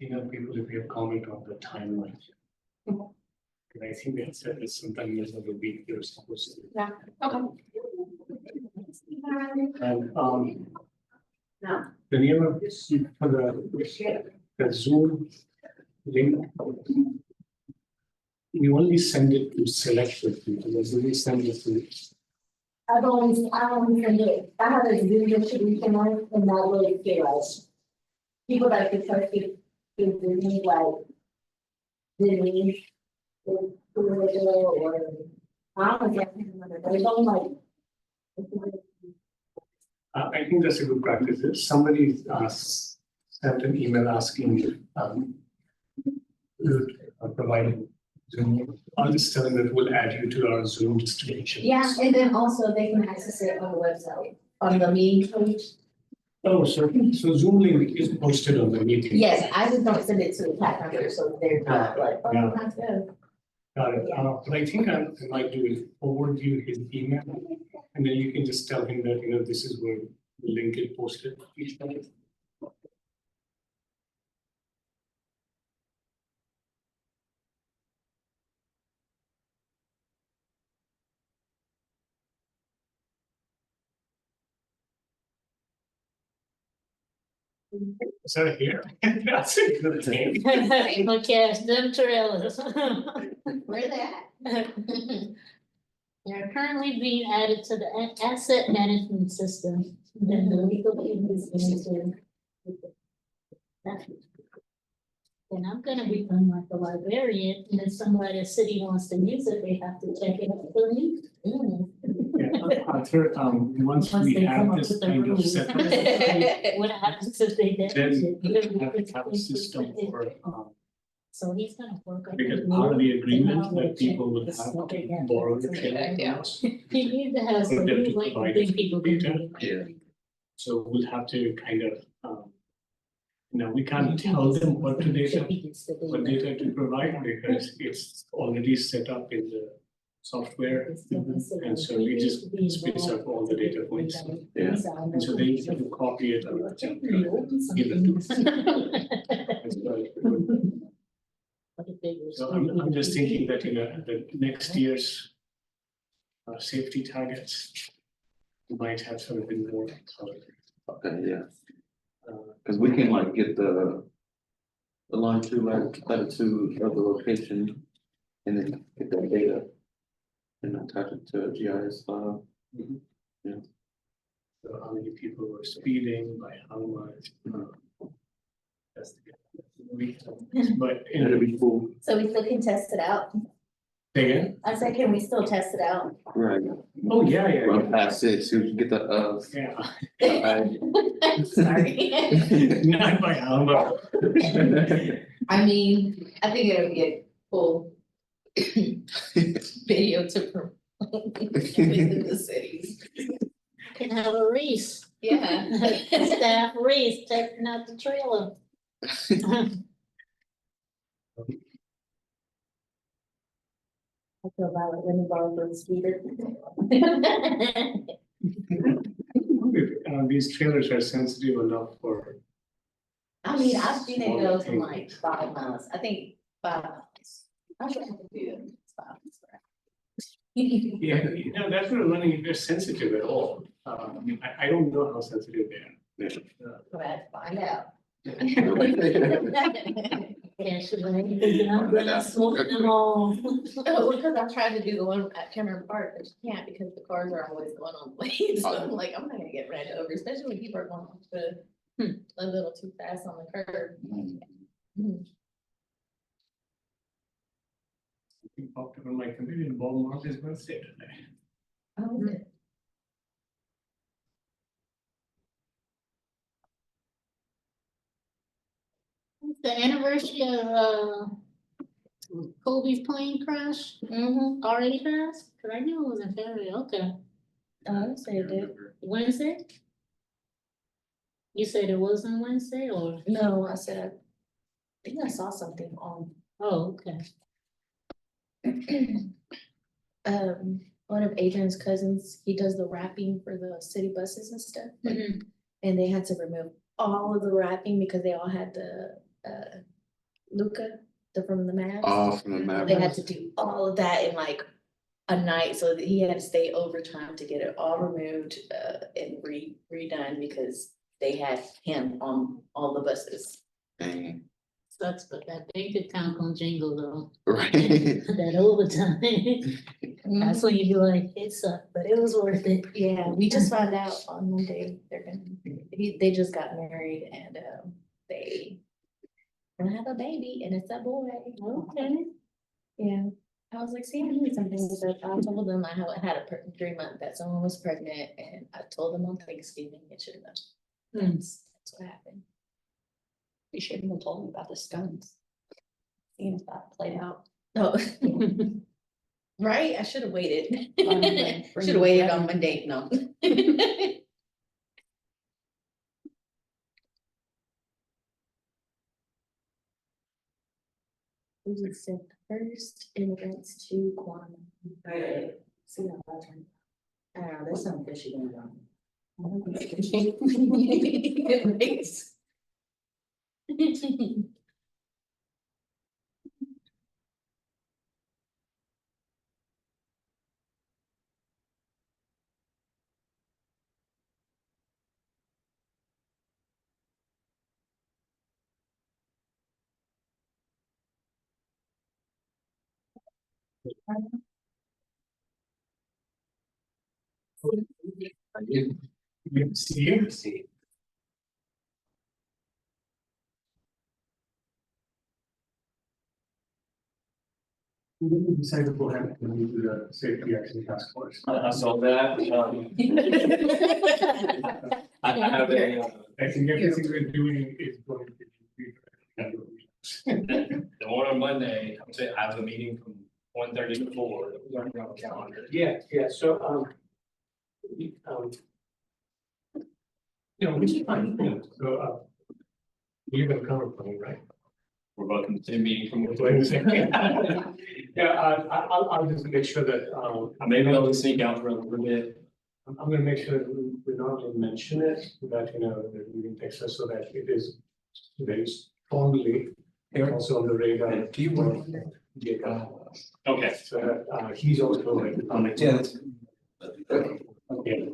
people if you have comment on the timeline. And I think they had said that sometime in the week they're supposed to. Yeah, okay. And No. the name of this for the Zoom link. We only send it to selected people, we send it to. I've always send it, I have a Zoom distribution on it, and that way it's like. People that could trust you, give me like. Denise. Or. I don't get, there's only like. I think that's a good practice. If somebody sent an email asking, providing Zoom, I'll just tell them that we'll add you to our Zoom distribution. Yeah, and then also they can access it on the website, on the meeting page. Oh, so Zoom link is posted on the meeting. Yes, I just don't send it to the chat number, so they're not like, oh, Yeah. that's good. Got it. But I think I might do is forward you his email, and then you can just tell him that, this is where the link is posted each time. Is that here? That's a good name. Okay, them trailers. Where they at? They're currently being added to the asset management system. Then the legal team is going to. And I'm gonna become like the librarian, and if somebody in the city wants to use it, they have to check it out for me. Yeah, Arthur, once Once we they come have up this with the kind of rules. setup, What happens if they damage then it? we have to have a system for, So he's gonna work on. because it. part of the agreement And I that people will check have this to again. borrow the That's a trailer good from us. You need to have For some them to like provide thing people can data. do. So we'll have to kind of, we can't tell them what data to provide because it's already set up in the software. And so we just spits up all the data points. Yeah. And so they have to copy it and give it to us. As well. So I'm just thinking that, the next year's safety targets might have something more. Okay, yeah, cause we can like get the longitude latitude of the location and then get that data and attach it to a GIS file. So how many people were speeding, by how much? That's but It'll be cool, So we still can test it out. again, I said, can we still test it out? right, oh, yeah. run past it, see if we can get the, Yeah, Sorry. not by how much. I mean, I think it'll be a cool video to promote in the cities. Can have a race. Yeah. Staff race, checking out the trailer. I feel bad when you borrow the speaker. These trailers are sensitive enough for. I mean, I've seen it go from Small like 5 miles, I think 5 miles. I should have to do it. 5 miles. Yeah, that's not running, if they're sensitive at all. I don't know how sensitive they are. Let's find out. Yeah, should I'm gonna smoke them all. Oh, because I tried to do the one at Cameron Park, but you can't because the cars are always going on the way. So I'm like, I'm not gonna get ran over, especially when people are going off a little too fast on the curb. I popped up on my computer and Bob Marley's birthday today. Oh, is it? The anniversary of Kobe's plane crash already passed? Cause I knew it was in February, okay. Oh, I say it did. Wednesday? You said it was on Wednesday or? No, I said, I think I saw something on, Oh, okay. one of Adrian's cousins, he does the wrapping for the city buses and stuff. Mhm. And they had to remove all of the wrapping because they all had the Luca, from the Mavs. All from the map. They had to do all of that in like a night, so that he had to stay overtime to get it all removed, and redone because they had him on all the buses. Dang. Sucks, but that bank account gonna jingle though, Right. that overtime. That's when you be like, it sucked, but it was worth it. Yeah, we just found out on Monday, they just got married and, they gonna have a baby and it's a boy. Okay. Yeah, I was like, see, I knew something, so I told them I had a 3 month that someone was pregnant and I told them on Thanksgiving, it should have. That's what happened. You shouldn't have told me about the stunts. Seems that played out. Oh. Right, I should have waited. Bring Should have waited on the Monday, no. We just sent the first immigrants to Guam. See how that turned out. I don't know, there's some fishy going on. It makes- See. We decided to go ahead and move to the safety action task force. I saw that, I have a, I think everything we're doing is going to be. the one on Monday, I'm saying, I have a meeting from 1:30 to 4, that was already on the calendar. Yeah, so, which is fine, so, you're gonna cover for me, right? We're both in the same meeting from. Yeah, I'll just make sure that, I may be able to sneak out for a little bit. I'm gonna make sure that we not only mention it, that, the meeting takes us so that it is very strongly also on the radar. Do you want? Yeah, Okay. so that, he's also like. Yeah.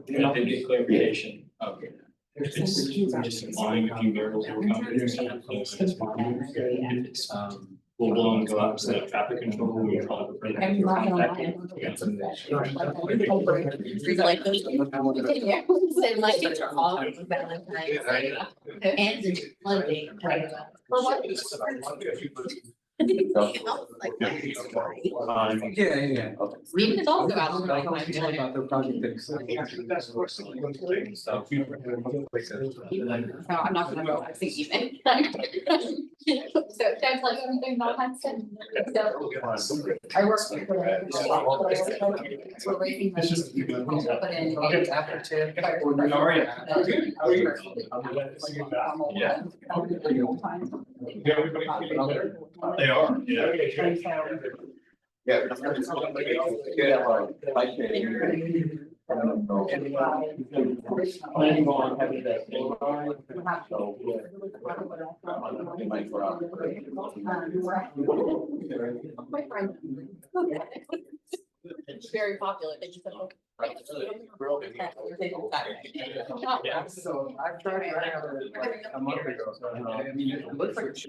Yeah. I did get clarification. Okay. It's just applying a few variables that we're covering. It's, full blown go out and set up traffic control. We're probably afraid that- I'm not gonna lie. Yeah. Like those. Yeah, so my kids are all Valentine's. And Monday. Well, what? Yeah. Even if also out. About the project So I'm not gonna go, I think even. So that's like everything about Hudson. So I work for. We're raising. It's just- Put in. Okay. After 10. How are you? How are you? I'm glad to see you back. Yeah. Yeah, everybody feeling better? They are, yeah. Okay, good. Yeah. Planning on having that. My friend. It's very popular. They just. Yeah. So I tried a month ago, so I mean, it looks like it's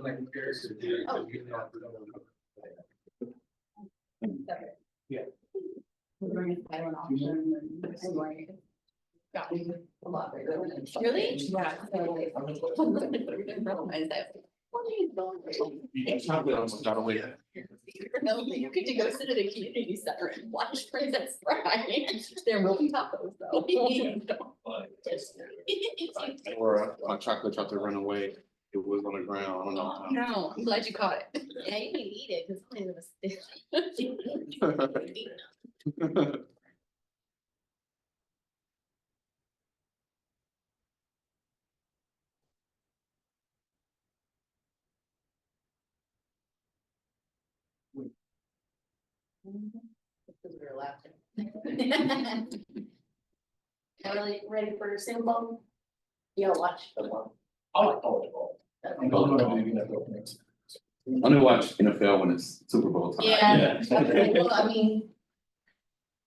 like comparison. Yeah. We're going to buy one option and like. Got me a lot bigger. Really? Yeah. Realize that. What are you doing? It's not that almost got away. No, you could go sit at a community center and watch Princess Bride. There will be tacos though. Or my chocolate tried to run away. It was on the ground. I don't know. No, I'm glad you caught it. Yeah, you can eat it, cause somebody's gonna steal. Because we were laughing. Everybody ready for a Super Bowl? You'll watch football. I like volleyball. Volleyball. only watch NFL when it's Super Bowl time. Yeah. Well, I mean.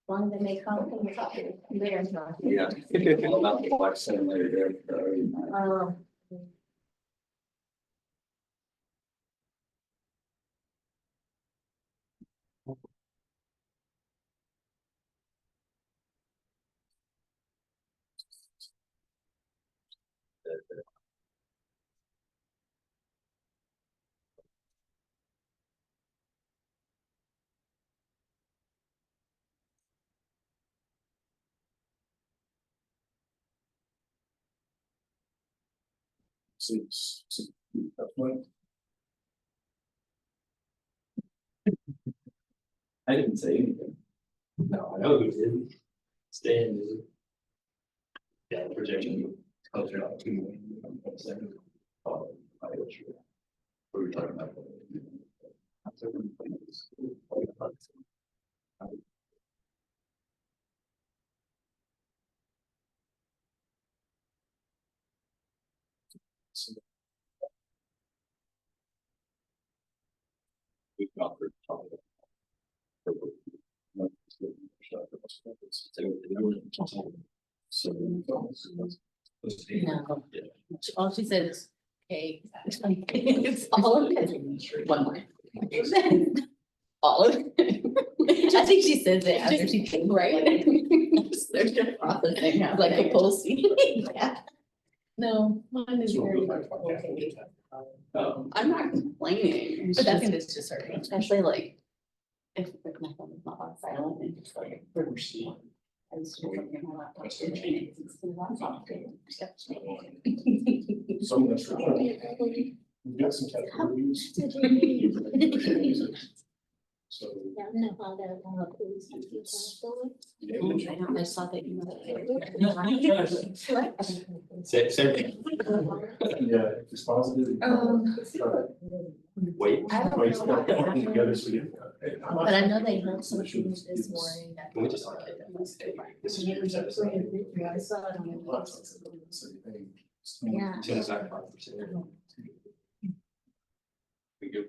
As long as they make something, there's not. Yeah. Watch some later. That's one. I didn't say anything. No, I know who did. Stan did. Yeah, the projection. Closer out to. Oh, I was sure. We were talking about. We've got for. No. All she said is, okay, it's all of it. One more. All of it. I think she says it after she thinks, right? They're just processing, like a pulse. Yeah. No, mine is very okay. I'm not complaining, But I think it's just her. especially like if like my phone is not on silent and just like. I was just looking at my laptop, it's the laptop. Some of that's. We've got some categories. So. Yeah, I know how that, police and people. I saw that you. Same. Yeah, it's positive. Wait. I don't Wait, know. together, so you. But I know they held some shoes this morning. that- Can we just? This is your episode. I saw it on the- Yeah. 10.5%. We give.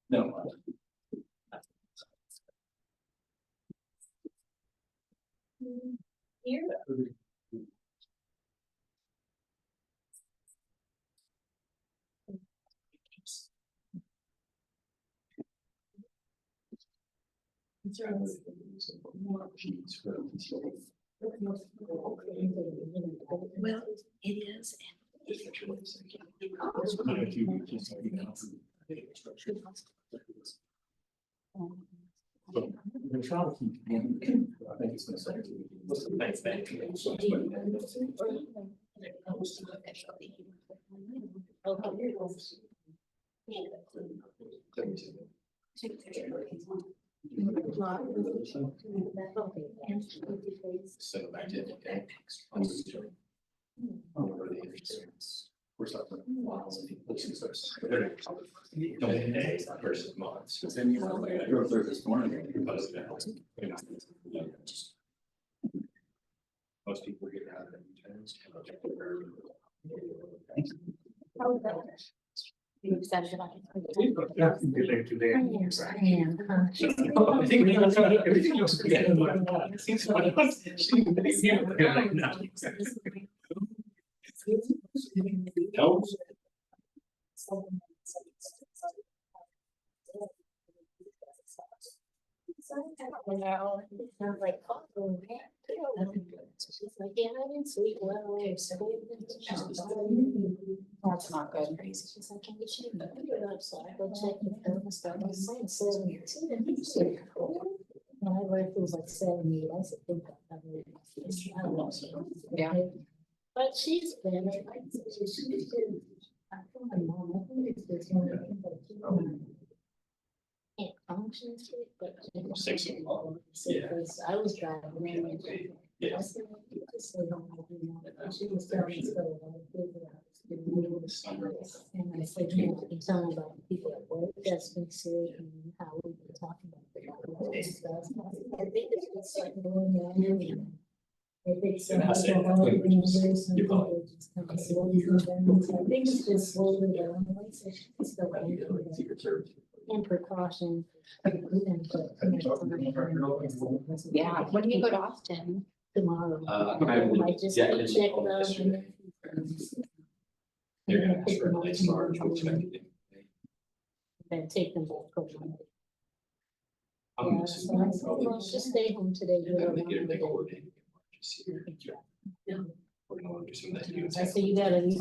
No. Here, Well, it is. We're trying to keep. I think it's necessary. So back to it. We're talking. Days versus months. Then you have. I drove through this morning. Most people get out of it. you excited about it? Yeah, delay today. I am, I think we have everything else together. It's fine. Right now. No. Sounds like, oh, she's like, yeah, I didn't sleep well. That's not good. She's like, can you check the computer? So I go check the phone and stuff. I said 72. When I read it was like 78, I said, think I don't know. Yeah. But she's been, she's been. I told my mom, I think it's just one of the things that she can't function straight, but. 6 o'clock. Yeah. Because I was driving and. Yeah. I said, just say don't have any more. And she was telling me so. And I said, you know, you tell me about the people at work that's been said and how we've been talking about the stuff. I think it's just like going on and if it's. And I said, I think we just- you probably- I think it's just slowly down. It's the way Secret Service. and precaution. Yeah, when do you go to Austin? Tomorrow. I I just yeah, I check didn't it call out. yesterday. They're gonna ask for a late start, which we expected. And take them back. home. I'm Yeah, so I said, well, just stay home today. And then they get a big coordinated. Just here. We're gonna do some of that. I said, you gotta leave.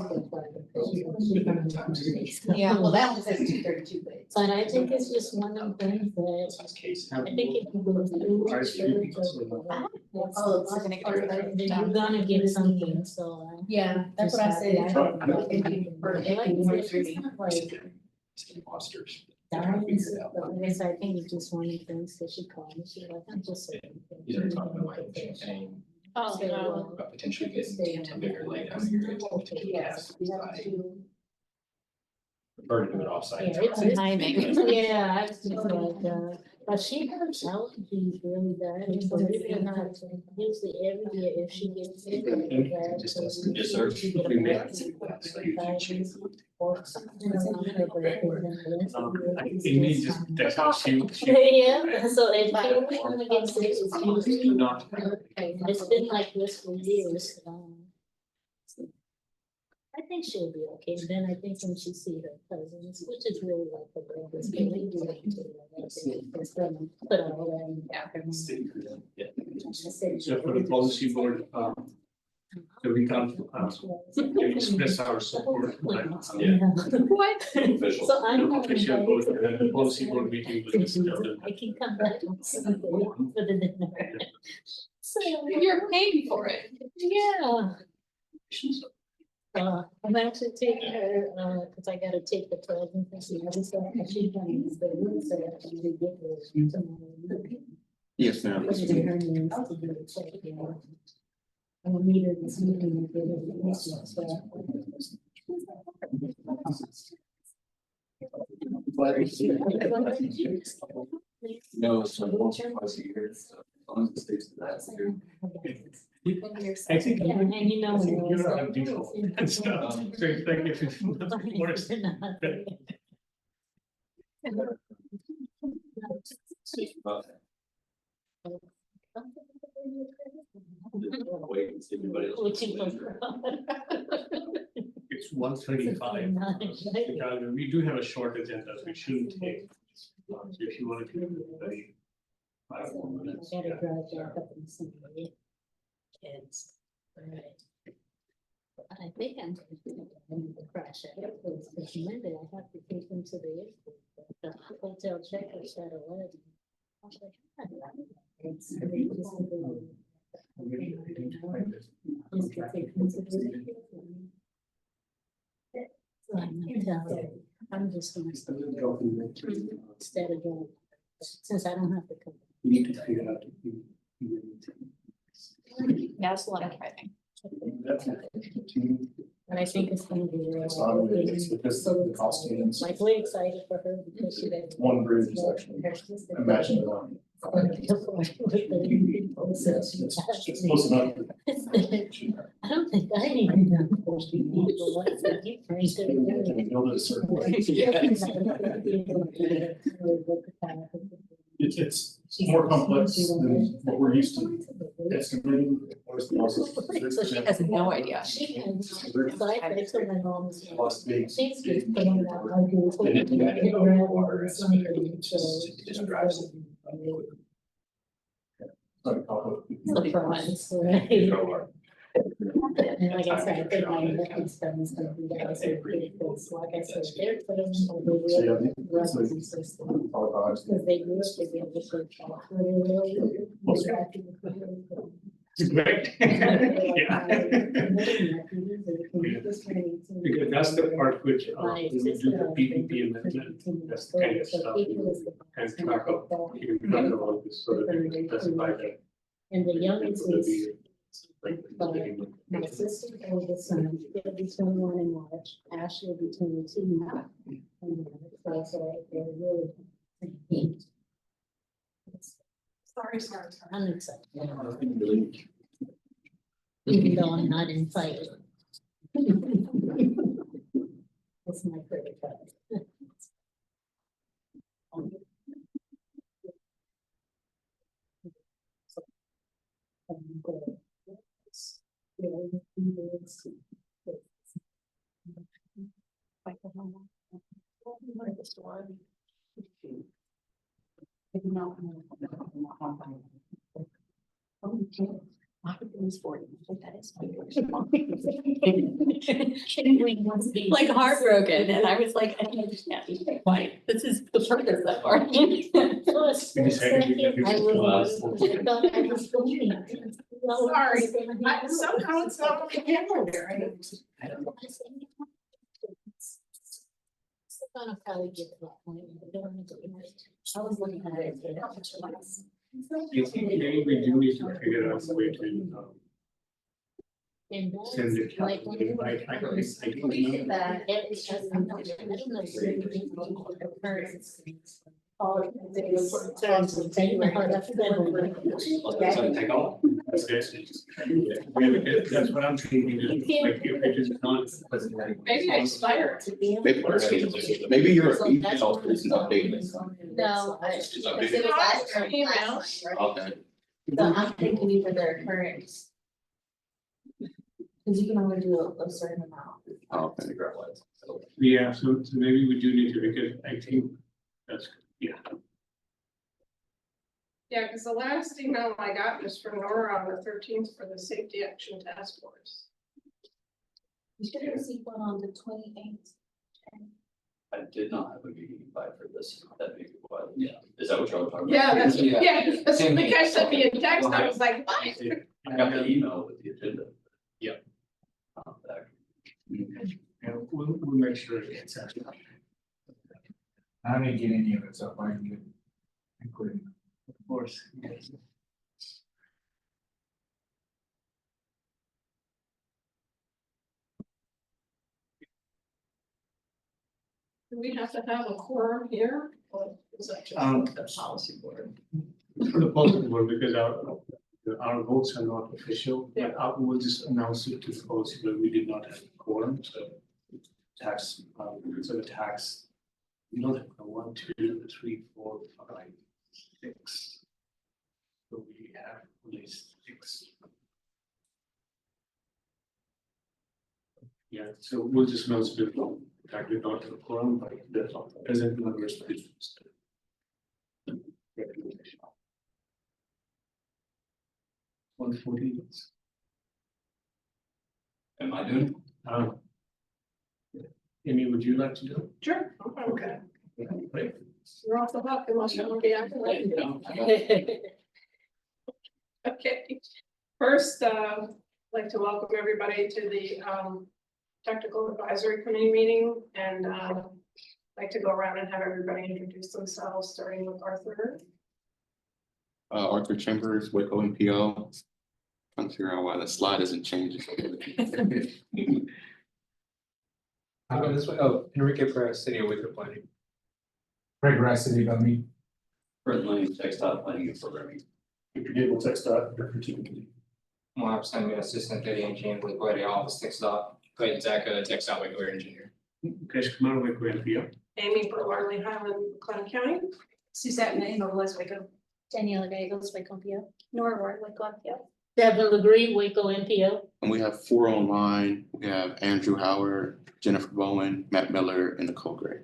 Yeah, well, that one says 2:32, but. But I think it's just one of the things that, That's case. I think if you go through. Oh, it's gonna get Then you're gonna get something, so. Yeah, that's what I said. Just like, Monsters. Yes, I think it's just one of the things that she called me, she's like, I'm just. He's already talking about like champagne, Oh, no. about potentially getting a bigger lay down here. Potentially gas. Prefer to do it offsite. Yeah, it's Timing. Yeah, I was just like, but she has allergies really bad, and so we did not, usually every year if she gets sick. Just us. Yes, sir. We may have to do that, so you can change it. Or something around her birthday. Amy just, that's how she. Yeah, so if she wanna get sick, it's usually Not. It's been like this for years. I think she'll be okay. Then I think when she see her cousins, which is really like the brothers, they do like to it's gonna put all that in her mind. Yeah. So for the policy board, so we can't, express our support, but, Yeah. What? Official. So I'm the not. official board, the policy board meeting was just. I can come back on Sunday for the dinner. So, You're paying for it. yeah. I'm actually taking her, cause I gotta take the present and see other stuff, and she's gonna use the room, so I can get her tomorrow. Yes, ma'am. Put it in her names to do the check, you know. I will meet her this evening and get her the message, so. No, it's once or twice a year, so as long as it stays to that. I think. Yeah, and you know. You're on default and stuff, so it's like if it works. About that. Wait and see everybody else. It's 1:35. We do have a short agenda, so it shouldn't take. So if you want to do it, 5 more minutes. Gotta Yeah. drive back up and see my kids. Right. But I think I'm going to crash at airports, because Monday I have to take them to the airport. But the hotel checkers at 11. I was like, it's really just to go. Just to take them to the airport. So I'm gonna tell her, I'm just gonna stay instead of going, since I don't have to come. You need to figure out. Yeah, it's a lot of driving. And I think it's gonna be real. It's not really, it's because So the costumes. like, we're excited for her because she got. One bridge is actually, imagine it on. It's close enough. I don't think I even know. What's the difference? Can we build it a certain way? It's more complex than what we're used to excavating. So she has no idea. She has, so I told my mom. Lost big. She's just putting out like. And then you gotta go to water, so it just drives it. Surprise, right? And like I said, I think my investment stuff is gonna be that, so it's like I said, they're putting. So, yeah, it's like- Because they used to be able to search off really, really. Right. Yeah. Because that's the part which, when we do the PPP amendment, that's the kind of stuff you can track of, you can track about this, so that you can specify that. And the youngest is My sister and the son, they'll be 21 in March, Ashley will be 22 now. And so they're really. Sorry. I'm excited. Even though I'm not invited. That's my favorite part. Like heartbroken, and I was like, I don't understand, why, this is the purpose of our. We decided we could do Sorry. Somehow it's not on the camera there. Gonna probably get to that point. I don't want to do it. I was looking at it. I think maybe we do need to figure out a way to And send the like, calendar invite. I don't know. That. it's just, I don't know Take off. That's good. That's what I'm thinking, is like if it is not. Maybe I expired. Maybe your email isn't updated. No, It's because updated. it was last year, Email. last time, right? Okay. So I'm thinking these are their current. Cause you can only do a certain amount. Okay. Yeah, so maybe we do need to, because I think that's, yeah. Yeah, because the last email I got was from Nora on the 13th for the Safety Action Task Force. You should have received one on the 28th. I did not have a meeting invite for this, that big while, yeah, is that what y'all were talking about? Yeah, that's, yeah, that's Same the thing. guy sent me a text, I was like, what? I got the email with the agenda. Yeah. Back. Yeah, we'll make sure it gets out. I didn't get any of it, so I can get. Including. Of course, yes. Do we have to have a quorum here? Or is that just The policy board. For the policy board, because our votes are not official, but we'll just announce it to the policy, but we did not have a quorum, so. Tax, so the tax, we don't have 1, 2, 3, 4, 5, 6. So we have at least 6. Yeah, so we'll just announce it, that we don't have a quorum, but that's all, present numbers. Recommendation. 140. Am I doing? Amy, would you like to do Sure, okay. it? Right. You're off the hook unless you want to be acting like. Okay, first, I'd like to welcome everybody to the Technical Advisory Committee meeting, and like to go around and have everybody introduce themselves, starting with Arthur. Arthur Chambers, Waco NPO. Trying to figure out why the slide isn't changing. This way, oh, Enrique Perez, City of Waco Planning. Craig Rice, City of me. Brent Lane, textile planning and programming. Gable Text dot, different. Moab Simon, Assistant Data Engineer, Waco Area Office, Tech Dot. Clayton Zaka, Textile Waco Area Engineer. Kesh Kumar, Waco NPO. Amy Berwarley, Highland, Clinton County. Suzette May, Northwest Waco. Daniela Gallegos, Waco NPO. Nora Ward, Waco, yeah. Devin LaGree, Waco NPO. And we have 4 online. We have Andrew Howard, Jennifer Bowen, Matt Miller, and Nicole Gray.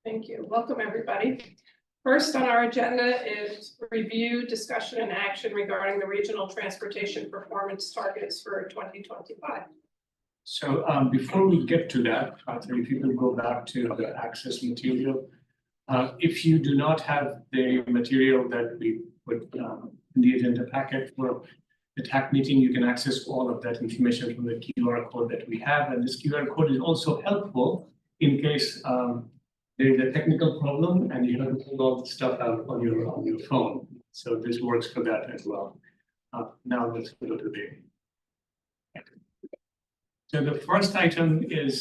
Thank you. Welcome, everybody. First on our agenda is review, discussion, and action regarding the regional transportation performance targets for 2025. So before we get to that, Arthur, if you can go back to the access material. If you do not have the material that we put in the agenda packet for the TAC meeting, you can access all of that information from the QR code that we have. And this QR code is also helpful in case there is a technical problem and you have to pull all the stuff out on your phone. So this works for that as well. now let's go to the. So the first item is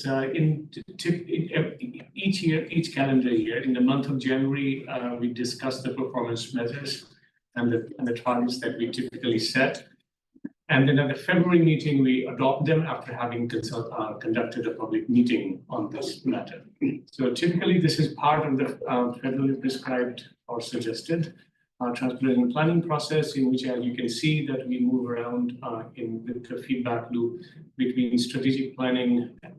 each year, each calendar year, in the month of January, we discuss the performance measures and the targets that we typically set. And then at the February meeting, we adopt them after having conducted a public meeting on this matter. So typically, this is part of the federally prescribed or suggested transportation planning process, in which, as you can see, that we move around in the feedback loop between strategic planning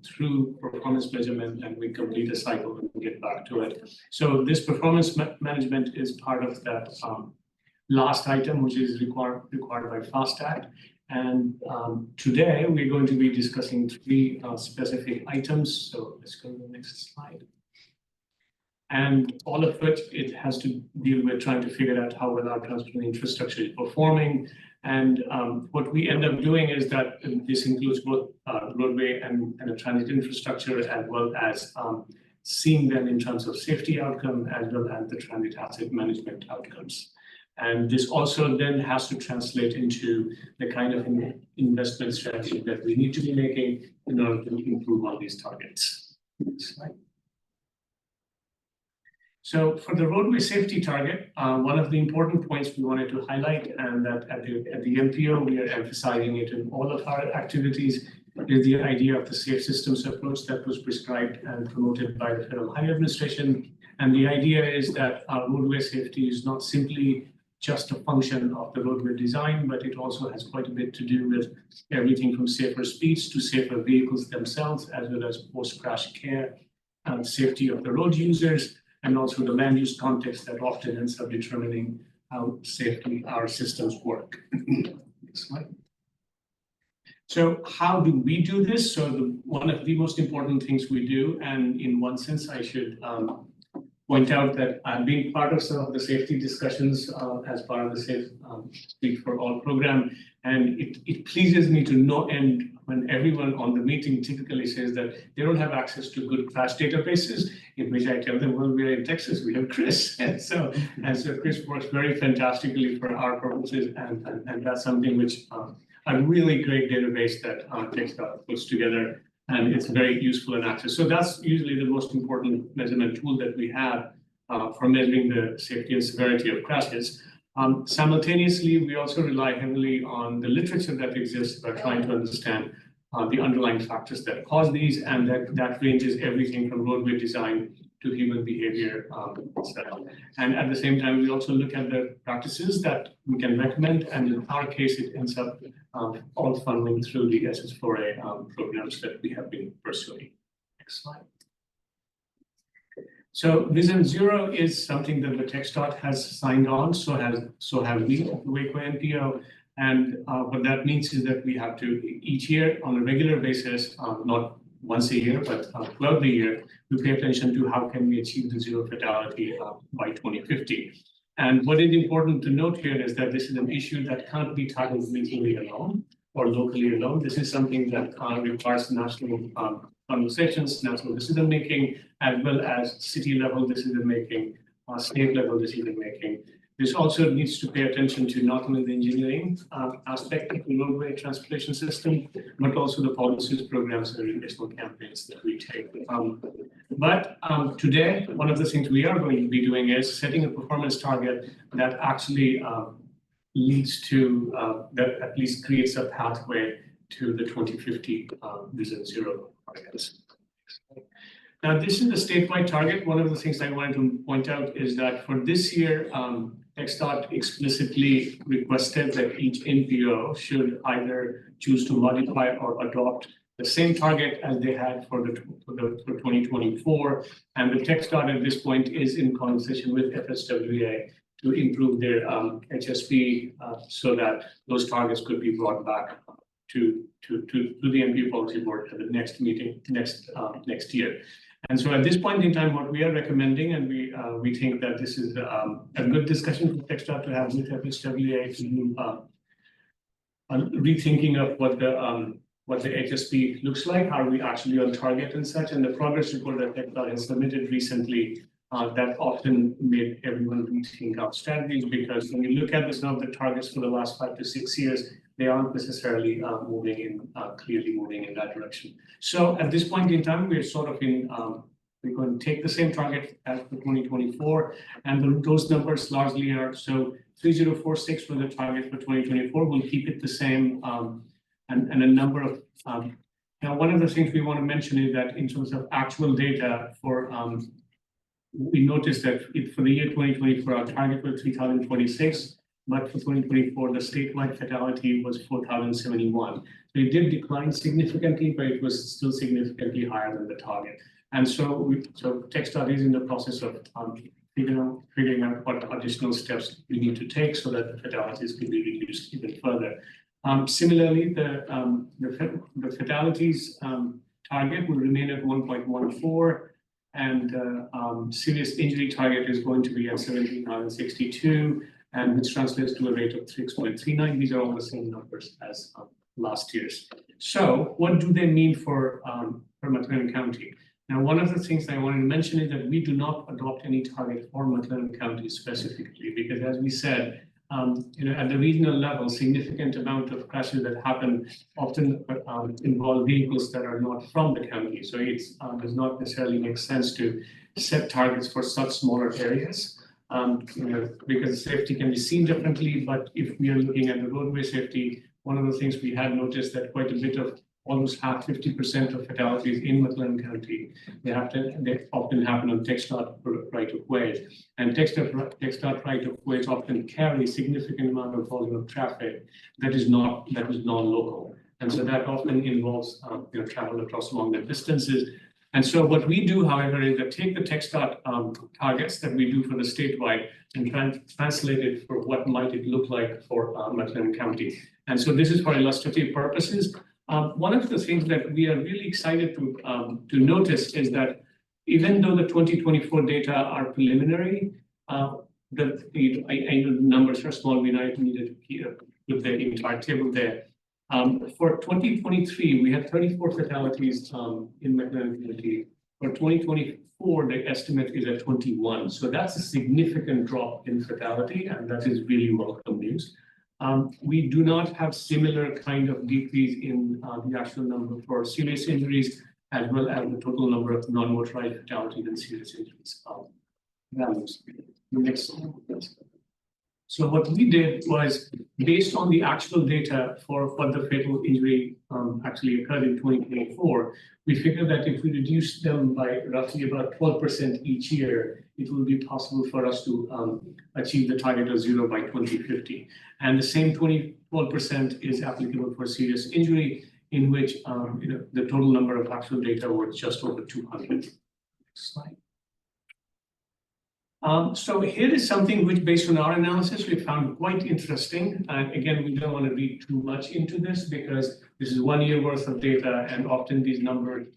through performance measurement, and we complete a cycle and get back to it. So this performance management is part of that last item, which is required by FAST Act. And today we're going to be discussing 3 specific items. So let's go to the next slide. And all of it has to deal with trying to figure out how well our transport infrastructure is performing. And what we end up doing is that this includes both roadway and the transit infrastructure, as well as seeing them in terms of safety outcome, as well as the transit asset management outcomes. And this also then has to translate into the kind of investment strategy that we need to be making in order to improve on these targets. Next slide. So for the roadway safety target, one of the important points we wanted to highlight, and that at the MPO, we are emphasizing it in all of our activities, is the idea of the safe systems approach that was prescribed and promoted by the Federal Highway Administration. And the idea is that roadway safety is not simply just a function of the roadway design, but it also has quite a bit to do with everything from safer speeds to safer vehicles themselves, as well as post-crash care and safety of the road users, and also the land use context that often ends up determining how safely our systems work. Next slide. So how do we do this? So one of the most important things we do, and in one sense, I should point out that I've been part of some of the safety discussions as part of the Safe Street for All program, and it pleases me to no end when everyone on the meeting typically says that they don't have access to good crash databases, in which I tell them, well, we're in Texas, we have Chris. And so Chris works very fantastically for our purposes, and that's something which a really great database that TxDOT puts together, and it's very useful in access. So that's usually the most important measurement tool that we have for measuring the safety and severity of crashes. Simultaneously, we also rely heavily on the literature that exists by trying to understand the underlying factors that cause these, and that ranges everything from roadway design to human behavior, etc. And at the same time, we also look at the practices that we can recommend, and in our case, it ends up all funneling through the SS4A programs that we have been pursuing. Next slide. So Vision Zero is something that the TxDOT has signed on, so have we at the Waco NPO. And what that means is that we have to, each year on a regular basis, not once a year, but throughout the year, we pay attention to how can we achieve the zero fatality by 2050. And what is important to note here is that this is an issue that can't be tackled regionally alone or locally alone. This is something that requires national conversations, national decision making, as well as city level decision making, state level decision making. This also needs to pay attention to not only the engineering aspect of the roadway transportation system, but also the policies, programs, and educational campaigns that we take. But today, one of the things we are going to be doing is setting a performance target that actually leads to, that at least creates a pathway to the 2050 Vision Zero targets. Now, this is a statewide target. One of the things I wanted to point out is that for this year, TxDOT explicitly requested that each NPO should either choose to modify or adopt the same target as they had for 2024. And the TxDOT at this point is in conversation with FSWA to improve their HSP so that those targets could be brought back to the NPO policy board at the next meeting next year. And so at this point in time, what we are recommending, and we think that this is a good discussion for TxDOT to have with FSWA to do rethinking of what the HSP looks like, are we actually on target and such, and the progress report that TxDOT has submitted recently that often made everyone rethink our strategies, because when you look at some of the targets for the last 5 to 6 years, they aren't necessarily clearly moving in that direction. So at this point in time, we're sort of we're going to take the same target as for 2024, and those numbers largely are, so 3046 for the target for 2024. We'll keep it the same, and a number of now, one of the things we want to mention is that in terms of actual data for we noticed that for the year 2024, our target was 3046, but for 2024, the statewide fatality was 4071. So it did decline significantly, but it was still significantly higher than the target. And so TxDOT is in the process of figuring out what additional steps we need to take so that the fatalities can be reduced even further. Similarly, the fatalities target will remain at 1.14, and serious injury target is going to be at 17,062, and which translates to a rate of 6.39. These are all the same numbers as last year's. So what do they mean for McLennan County? Now, one of the things I wanted to mention is that we do not adopt any target for McLennan County specifically, because as we said, at the regional level, significant amount of crashes that happen often involve vehicles that are not from the county. So it does not necessarily make sense to set targets for such smaller areas, because safety can be seen differently. But if we are looking at the roadway safety, one of the things we had noticed that quite a bit of almost 50% of fatalities in McLennan County, they often happen on TxDOT right-of-ways. And TxDOT right-of-ways often carry significant amount of volume of traffic that is non-local. And so that often involves travel across longer distances. And so what we do, however, is that take the TxDOT targets that we do for the statewide and translate it for what might it look like for McLennan County. And so this is for illustrative purposes. One of the things that we are really excited to notice is that even though the 2024 data are preliminary, I know the numbers are small, we needed to put the entire table there. For 2023, we had 34 fatalities in McLennan County. For 2024, the estimate is at 21. So that's a significant drop in fatality, and that is really welcome news. We do not have similar kind of decrease in the actual number for serious injuries, as well as the total number of non-motorized fatalities and serious injuries values. Next slide, please. So what we did was, based on the actual data for what the fatal injury actually occurred in 2024, we figured that if we reduce them by roughly about 12% each year, it will be possible for us to achieve the target of 0 by 2050. And the same 12% is applicable for serious injury, in which the total number of actual data was just over 200. Next slide. So here is something which, based on our analysis, we found quite interesting. And again, we don't want to read too much into this because this is 1 year worth of data, and often these numbers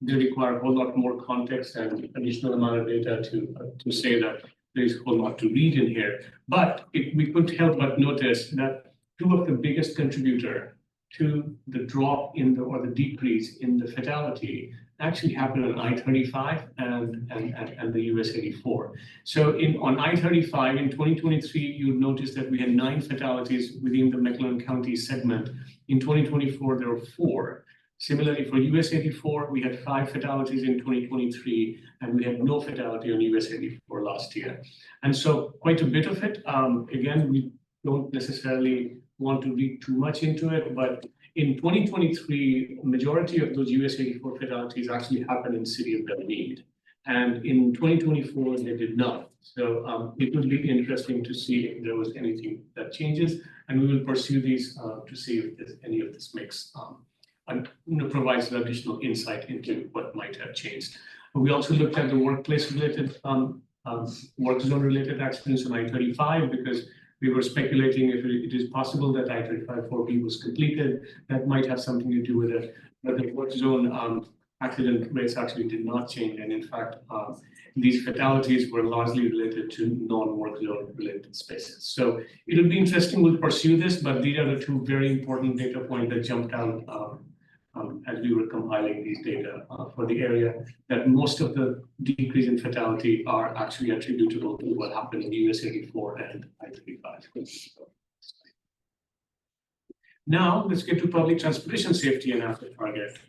they require a whole lot more context and additional amount of data to say that there is a whole lot to read in here. But we couldn't help but notice that two of the biggest contributor to the drop in the decrease in the fatality actually happened on I-35 and the US 84. So on I-35 in 2023, you notice that we had 9 fatalities within the McLennan County segment. In 2024, there were 4. Similarly, for US 84, we had 5 fatalities in 2023, and we had no fatality on US 84 last year. And so quite a bit of it, again, we don't necessarily want to read too much into it, but in 2023, majority of those US 84 fatalities actually happened in the city of Belle Meade. And in 2024, they did not. So it would be interesting to see if there was anything that changes, and we will pursue these to see if any of this makes and provides an additional insight into what might have changed. We also looked at the workplace-related, work zone-related accidents on I-35 because we were speculating if it is possible that I-35 4B was completed. That might have something to do with it, but the work zone accident rates actually did not change, and in fact, these fatalities were largely related to non-work zone related spaces. So it'll be interesting. We'll pursue this, but these are the 2 very important data points that jumped out as we were compiling these data for the area, that most of the decrease in fatality are actually attributable to what happened in US 84 and I-35. Now, let's get to public transportation safety and asset target.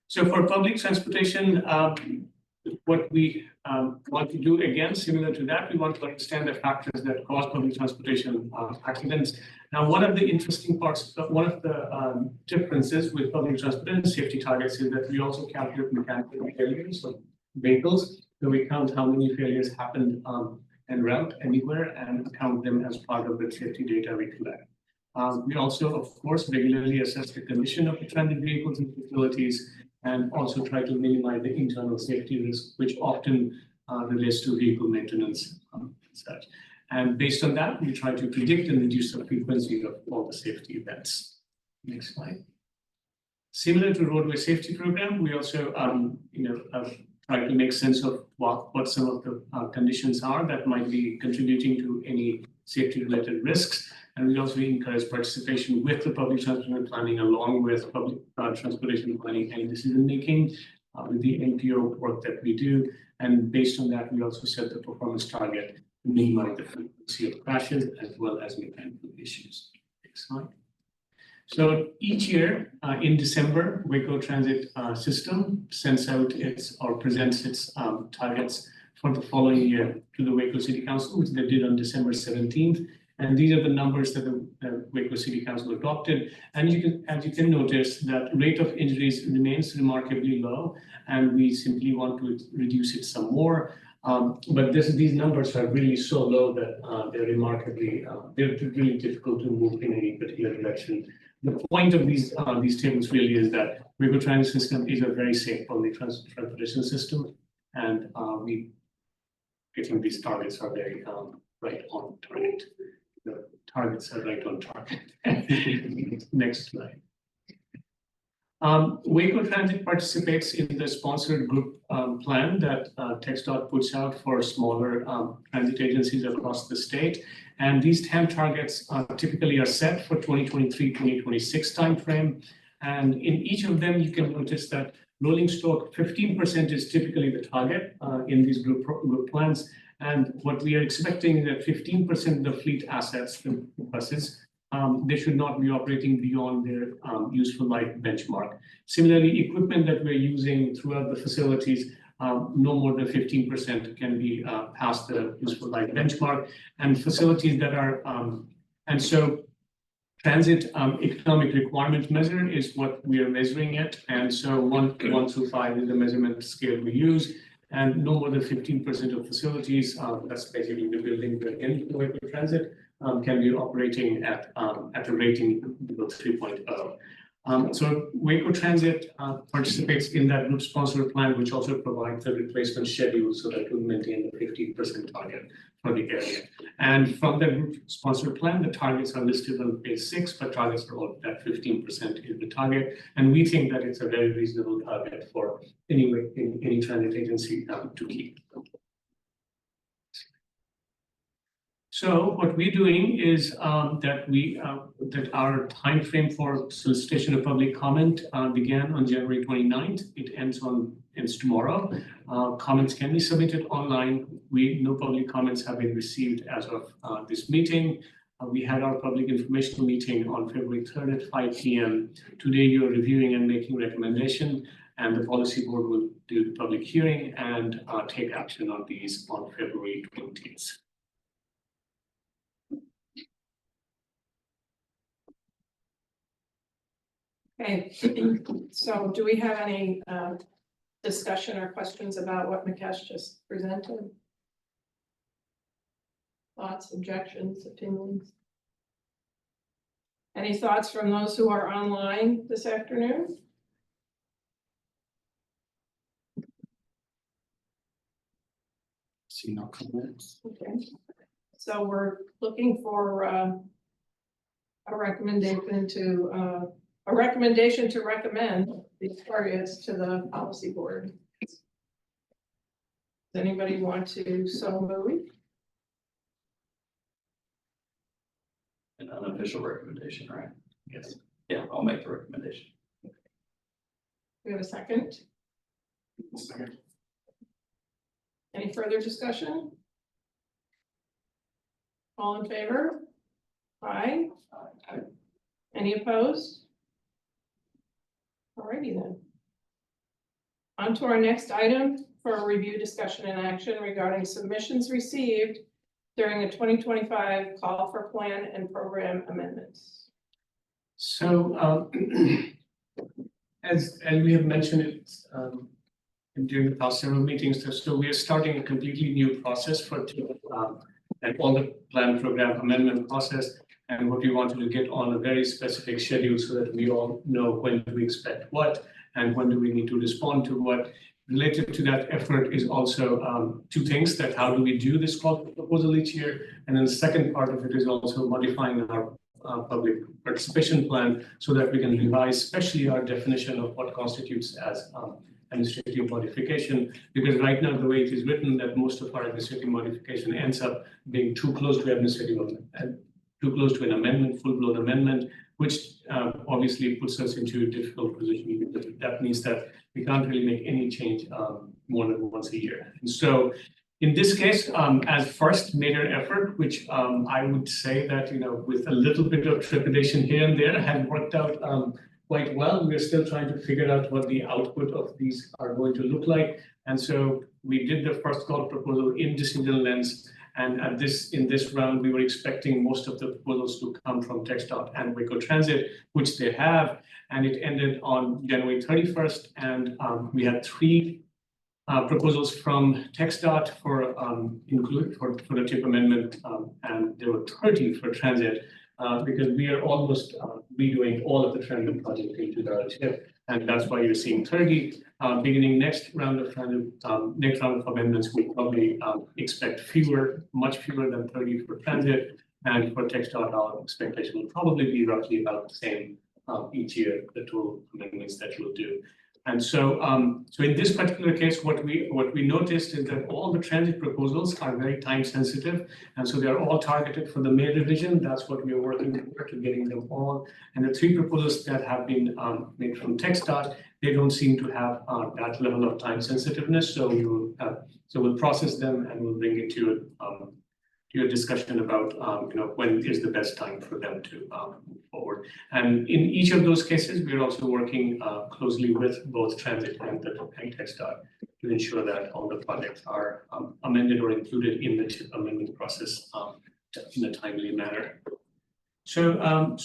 So for public transportation, what we want to do, again, similar to that, we want to understand the factors that cause public transportation accidents. Now, one of the interesting parts, one of the differences with public transportation safety targets is that we also calculate mechanical failures of vehicles. So we count how many failures happened en route anywhere and count them as part of the safety data we collect. We also, of course, regularly assess the condition of the transit vehicles and facilities, and also try to minimize the internal safety risk, which often relates to vehicle maintenance and such. And based on that, we try to predict and reduce the frequency of all the safety events. Next slide. Similar to roadway safety program, we also try to make sense of what some of the conditions are that might be contributing to any safety-related risks. And we also encourage participation with the public transportation planning along with public transportation planning and decision-making with the NPO work that we do. And based on that, we also set the performance target to minimize the frequency of crashes as well as mechanical issues. Next slide. So each year in December, Waco Transit System sends out or presents its targets for the following year to the Waco City Council, which they did on December 17th. And these are the numbers that the Waco City Council adopted. And as you can notice, that rate of injuries remains remarkably low, and we simply want to reduce it some more. But these numbers are really so low that they're really difficult to move in any particular direction. The point of these tables really is that Waco Transit System is a very safe public transportation system, and I think these targets are very right on target. The targets are right on target. Next slide. Waco Transit participates in the sponsored group plan that TxDOT puts out for smaller transit agencies across the state. And these 10 targets typically are set for 2023-2026 timeframe. And in each of them, you can notice that rolling stock 15% is typically the target in these group plans. And what we are expecting is that 15% of the fleet assets, the buses, they should not be operating beyond their useful life benchmark. Similarly, equipment that we're using throughout the facilities, no more than 15% can be past the useful life benchmark. And facilities that are, and so transit economic requirement measure is what we are measuring it. And so 1 through 5 is the measurement scale we use. And no more than 15% of facilities, that's basically the building we're in Waco Transit, can be operating at a rating below 3.0. So Waco Transit participates in that group sponsored plan, which also provides the replacement schedule so that we maintain the 15% target for the area. And from the group sponsored plan, the targets are listed on page 6, but targets are all that 15% is the target. And we think that it's a very reasonable target for any transit agency to keep. So what we're doing is that our time frame for solicitation of public comment began on January 29th. It ends tomorrow. Comments can be submitted online. No public comments have been received as of this meeting. We had our public informational meeting on February 3rd at 5 p.m. Today you are reviewing and making recommendation, and the policy board will do the public hearing and take action on these on February 20th. Okay, so do we have any discussion or questions about what Mukesh just presented? Thoughts, objections, opinions? Any thoughts from those who are online this afternoon? See no comments. Okay, so we're looking for a recommendation to recommend these targets to the policy board. Does anybody want to so move? An unofficial recommendation, right? Yes. Yeah, I'll make the recommendation. we have a second? Any further discussion? All in favor? Aye. Any opposed? Alrighty then. On to our next item for a review, discussion, and action regarding submissions received during the 2025 call for plan and program amendments. So, as we have mentioned it, during the past several meetings, so we are starting a completely new process for and all the plan program amendment process. And what we wanted to get on a very specific schedule so that we all know when do we expect what and when do we need to respond to what. Related to that effort is also two things: that how do we do this call for proposal each year, and then the second part of it is also modifying our public participation plan so that we can revise, especially our definition of what constitutes as administrative modification. Because right now, the way it is written, that most of our administrative modification ends up being too close to too close to an amendment, full-blown amendment, which obviously puts us into a difficult position. That means that we can't really make any change more than once a year. And so in this case, as first major effort, which I would say that, with a little bit of trepidation here and there, had worked out quite well. We're still trying to figure out what the output of these are going to look like. And so we did the first call proposal in Decision Lens. And in this round, we were expecting most of the proposals to come from TxDOT and Waco Transit, which they have. And it ended on January 31st. And we had 3 proposals from TxDOT for the TIP amendment, and there were 30 for transit, because we are almost redoing all of the transit project into the TIP. And that's why you're seeing 30. Beginning next round of amendments, we probably expect much fewer than 30 for transit. And for TxDOT, our expectation will probably be roughly about the same each year, the total amendments that you'll do. And so, in this particular case, what we noticed is that all the transit proposals are very time sensitive, and so they're all targeted for the May revision. That's what we are working toward, to getting them all. And the 3 proposals that have been made from TxDOT, they don't seem to have that level of time sensitiveness. So we'll process them and we'll bring it to your discussion about when is the best time for them to move forward. And in each of those cases, we're also working closely with both transit and TxDOT to ensure that all the projects are amended or included in the TIP amendment process in a timely manner. So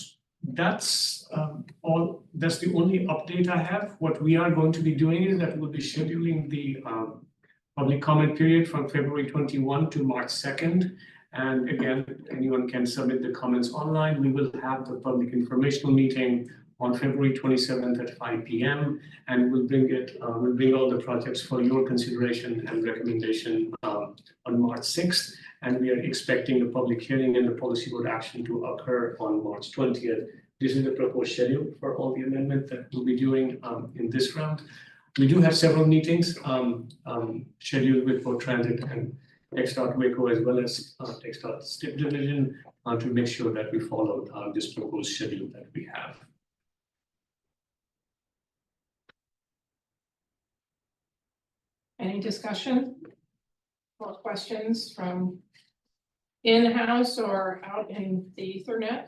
that's all. That's the only update I have. What we are going to be doing is that we'll be scheduling the public comment period from February 21 to March 2nd. And again, anyone can submit the comments online. We will have the public informational meeting on February 27th at 5 p.m. And we'll bring all the projects for your consideration and recommendation on March 6th. And we are expecting the public hearing and the policy board action to occur on March 20th. This is the proposed schedule for all the amendments that we'll be doing in this round. We do have several meetings scheduled with both transit and TxDOT Waco, as well as TxDOT STIP division, to make sure that we follow this proposed schedule that we have. Any discussion or questions from in-house or out in the Ethernet?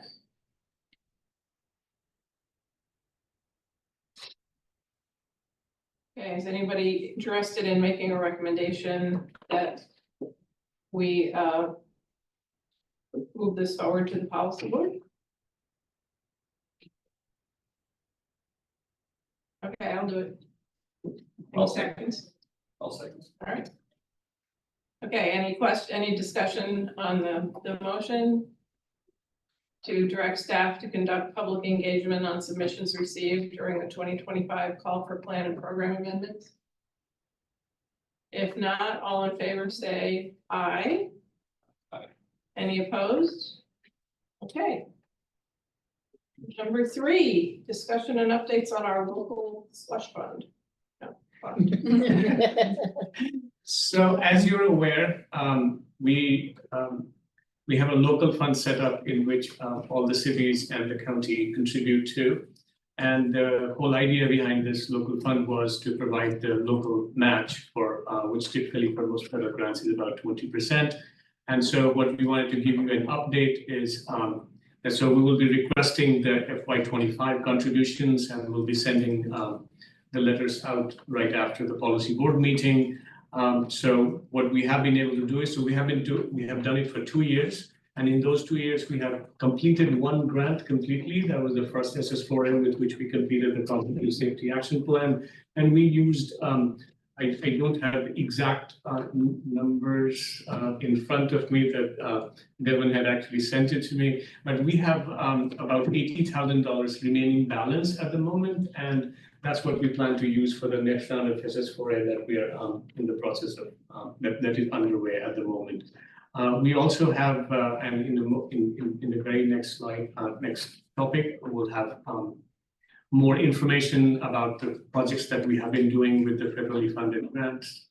Okay, is anybody interested in making a recommendation that we move this forward to the policy board? Okay, I'll do it. Any seconds? I'll second. All right. Okay, any discussion on the motion to direct staff to conduct public engagement on submissions received during the 2025 call for plan and program amendments? If not, all in favor say aye. Aye. Any opposed? Okay. Number 3, discussion and updates on our local slush fund. No, fund. So as you're aware, we have a local fund set up in which all the cities and the county contribute to. And the whole idea behind this local fund was to provide the local match for, which typically for most federal grants is about 20%. And so what we wanted to give you an update is, and so we will be requesting the FY25 contributions, and we'll be sending the letters out right after the policy board meeting. So what we have been able to do is, so we have done it for 2 years. And in those 2 years, we have completed one grant completely. That was the first SS4M with which we completed the Comprehensive Safety Action Plan. And we used, I don't have exact numbers in front of me that Devin had actually sent it to me, but we have about $80,000 remaining balance at the moment. And that's what we plan to use for the next round of SS4A that we are in the process of, that is underway at the moment. We also have, and in the very next slide, next topic, we'll have more information about the projects that we have been doing with the federally funded grants.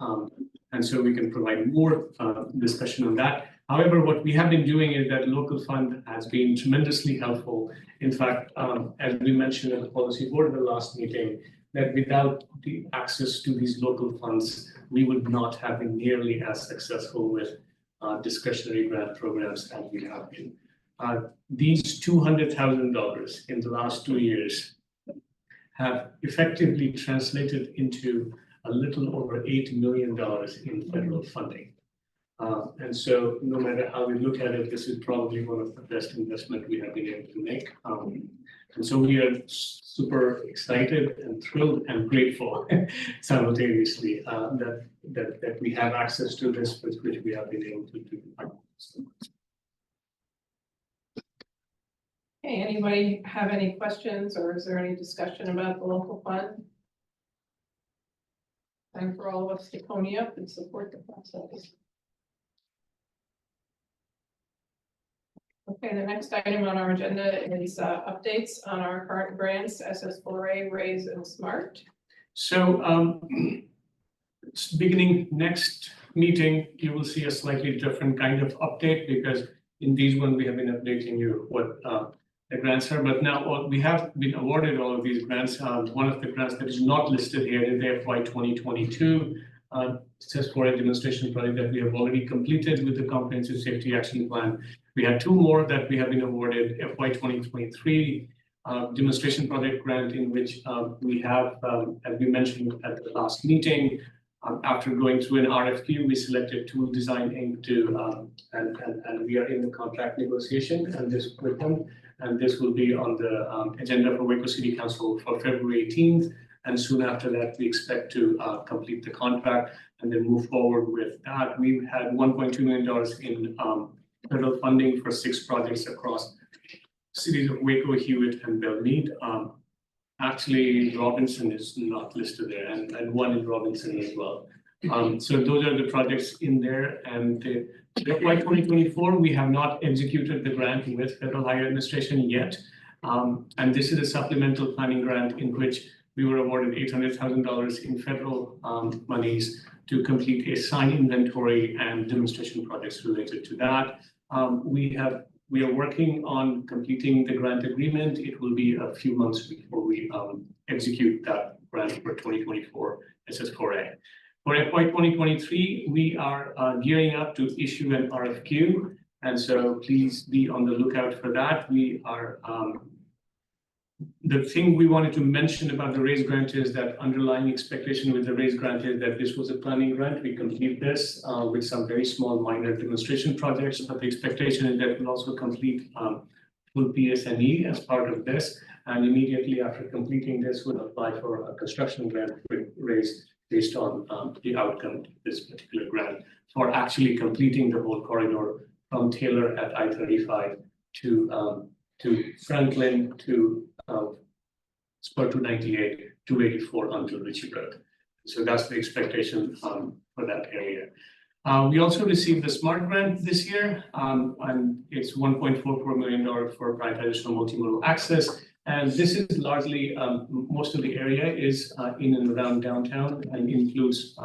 And so we can provide more discussion on that. However, what we have been doing is that local fund has been tremendously helpful. In fact, as we mentioned at the policy board in the last meeting, that without the access to these local funds, we would not have been nearly as successful with discretionary grant programs as we have been. These $200,000 in the last 2 years have effectively translated into a little over $8 million in federal funding. And so no matter how we look at it, this is probably one of the best investment we have been able to make. And so we are super excited and thrilled and grateful simultaneously that we have access to this, with which we have been able to do. Okay, anybody have any questions, or is there any discussion about the local fund? Time for all of us to pony up and support the process. Okay, the next item on our agenda is updates on our current grants, SS4A, RAISE, and SMART. So beginning next meeting, you will see a slightly different kind of update, because in these ones we have been updating you what the grants are, but now we have been awarded all of these grants. One of the grants that is not listed here is the FY 2022 SS4A demonstration project that we have already completed with the Comprehensive Safety Action Plan. We had 2 more that we have been awarded, FY 2023 demonstration project grant, in which we have, as we mentioned at the last meeting, after going through an RFQ, we selected Tool Design Inc. to, and we are in the contract negotiation and this with them. And this will be on the agenda for Waco City Council for February 18th. And soon after that, we expect to complete the contract and then move forward with that. We've had $1.2 million in federal funding for 6 projects across cities of Waco, Hewitt, and Belmead. Actually, Robinson is not listed there, and one in Robinson as well. So those are the projects in there. And the FY 2024, we have not executed the grant with Federal Higher Administration yet. And this is a supplemental planning grant in which we were awarded $800,000 in federal monies to complete a sign inventory and demonstration projects related to that. We are working on completing the grant agreement. It will be a few months before we execute that grant for 2024 SS4A. For FY 2023, we are gearing up to issue an RFQ, and so please be on the lookout for that. We are the thing we wanted to mention about the RAISE grant is that underlying expectation with the RAISE grant is that this was a planning grant. We complete this with some very small minor demonstration projects, but the expectation is that we'll also complete full PSNE as part of this. And immediately after completing this, we'll apply for a construction grant with RAISE based on the outcome of this particular grant for actually completing the whole corridor from Taylor at I-35 to Franklin to Spur 298, 284 onto Ritchie Road. So that's the expectation for that area. We also received the SMART grant this year, and it's $1.44 million for prioritization of multimodal access. And this is largely, most of the area is in and around downtown and includes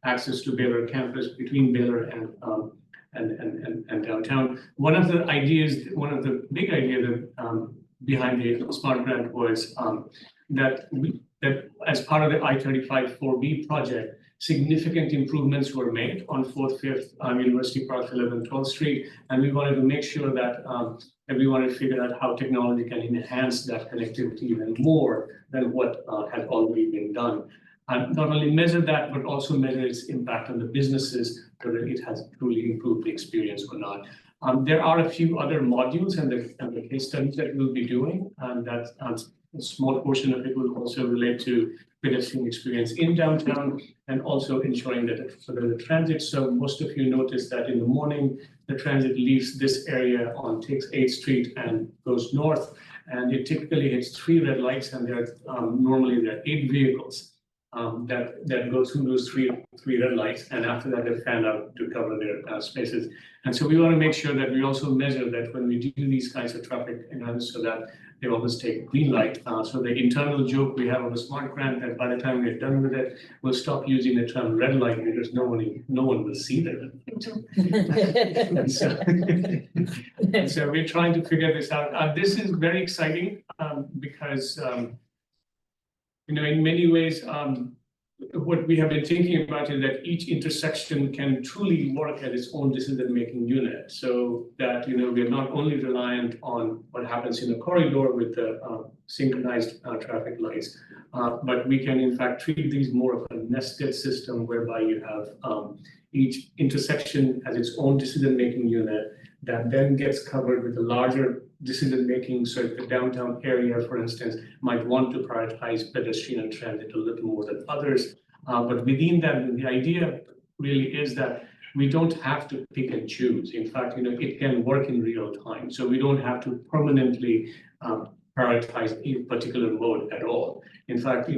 access to Baylor campus between Baylor and downtown. One of the big ideas that behind the smart grant was that as part of the I-35 4B project, significant improvements were made on 4th, 5th, University Park, 11th, 12th Street, and we wanted to make sure that we wanted to figure out how technology can enhance that connectivity even more than what had already been done. And not only measure that, but also measure its impact on the businesses, whether it has truly improved the experience or not. There are a few other modules and the case studies that we'll be doing, and that a small portion of it will also relate to pedestrian experience in downtown and also ensuring that for the transit. So most of you notice that in the morning, the transit leaves this area takes 8th Street and goes north, and it typically hits 3 red lights, and normally there are 8 vehicles that go through those three red lights, and after that they fan out to cover their spaces. And so we want to make sure that we also measure that when we do these kinds of traffic enhancements, so that they always take green light. So the internal joke we have on the smart grant that by the time we're done with it, we'll stop using the term red light because no one will see the red light. So we're trying to figure this out. This is very exciting because in many ways, what we have been thinking about is that each intersection can truly work as its own decision-making unit, so that we are not only reliant on what happens in a corridor with the synchronized traffic lights, but we can in fact treat these more of a nested system whereby you have each intersection as its own decision-making unit that then gets covered with a larger decision-making. So if the downtown area, for instance, might want to prioritize pedestrian and transit a little more than others. But within that, the idea really is that we don't have to pick and choose. In fact, it can work in real time. So we don't have to permanently prioritize a particular mode at all. In fact,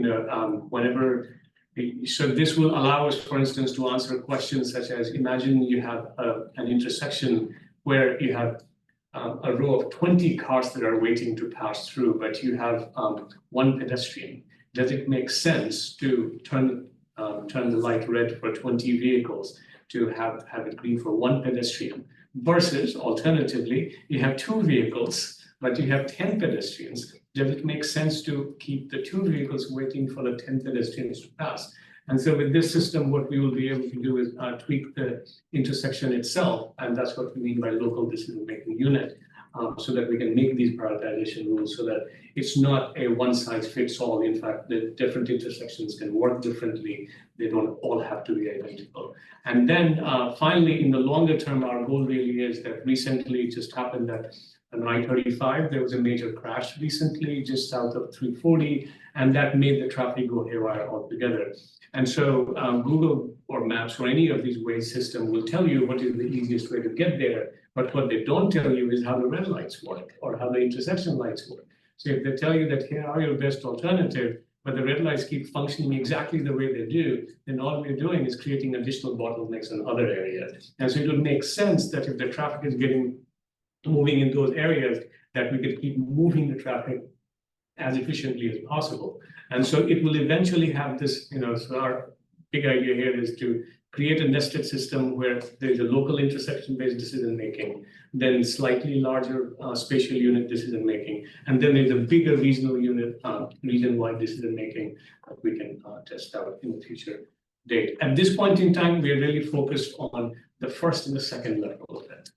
so this will allow us, for instance, to answer questions such as, imagine you have an intersection where you have a row of 20 cars that are waiting to pass through, but you have one pedestrian. Does it make sense to turn the light red for 20 vehicles to have it green for one pedestrian? Versus, alternatively, you have 2 vehicles, but you have 10 pedestrians. Does it make sense to keep the 2 vehicles waiting for the 10 pedestrians to pass? And so with this system, what we will be able to do is tweak the intersection itself, and that's what we mean by local decision-making unit, so that we can make these prioritization rules so that it's not a one-size-fits-all. In fact, the different intersections can work differently. They don't all have to be identical. And then finally, in the longer term, our goal really is that recently it just happened that on I-35, there was a major crash recently just south of 340, and that made the traffic go haywire altogether. And so Google or Maps or any of these Waze system will tell you what is the easiest way to get there, but what they don't tell you is how the red lights work or how the intersection lights work. So if they tell you that here are your best alternative, but the red lights keep functioning exactly the way they do, then all we're doing is creating additional bottlenecks in other areas. And so it would make sense that if the traffic is moving in those areas, that we could keep moving the traffic as efficiently as possible. And so it will eventually have this, so our big idea here is to create a nested system where there's a local intersection-based decision-making, then slightly larger spatial unit decision-making, and then there's a bigger regional unit, region-wide decision-making that we can test out in the future date. At this point in time, we are really focused on the first and the second level of it.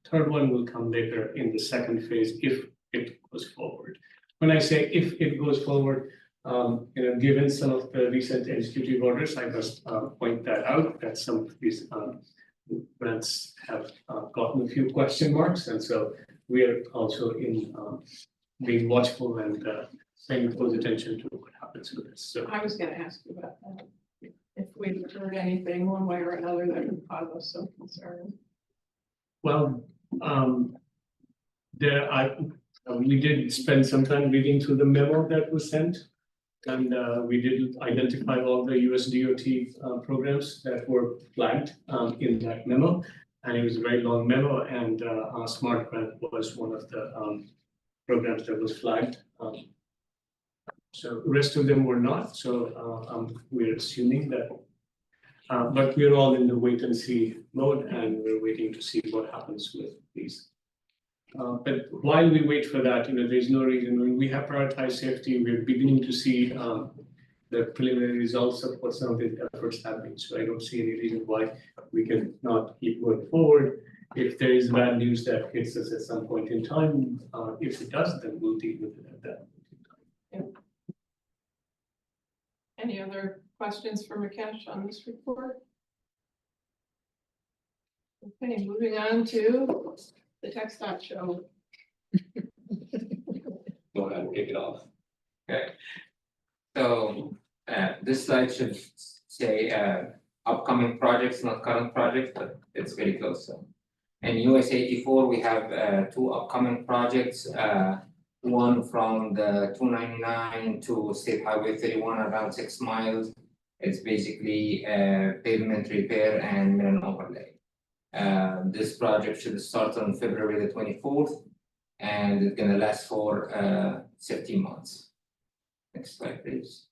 Third one will come later in the second phase if it goes forward. When I say if it goes forward, given some of the recent executive orders, I must point that out, that some of these grants have gotten a few question marks. And so we are also in being watchful and paying close attention to what happens with this. So I was gonna ask you about that. If we've heard anything one way or another that would cause us some concern. well, we did spend some time reading through the memo that was sent. And we did identify all the US DOT programs that were flagged in that memo. And it was a very long memo, and our Smart Grant was one of the programs that was flagged. So the rest of them were not. So we're assuming that, but we're all in the wait and see mode, and we're waiting to see what happens with these But while we wait for that, there's no reason, when we have prioritized safety, we're beginning to see the preliminary results of what some of the efforts have been. So I don't see any reason why we can not keep going forward. If there is bad news that hits us at some point in time, if it does, then we'll deal with it at that point in time. Any other questions for Mukesh on this report? Okay, moving on to the Tech Dot Show. Go ahead and kick it off. Okay. So, this slide should say, upcoming projects, not current projects, but it's very close, so. In US 84, we have, two upcoming projects, one from the 299 to State Highway 31, around 6 miles. It's basically, pavement repair and mineral overlay. This project should start on February the 24th, and it's gonna last for 15 months. Next slide, please.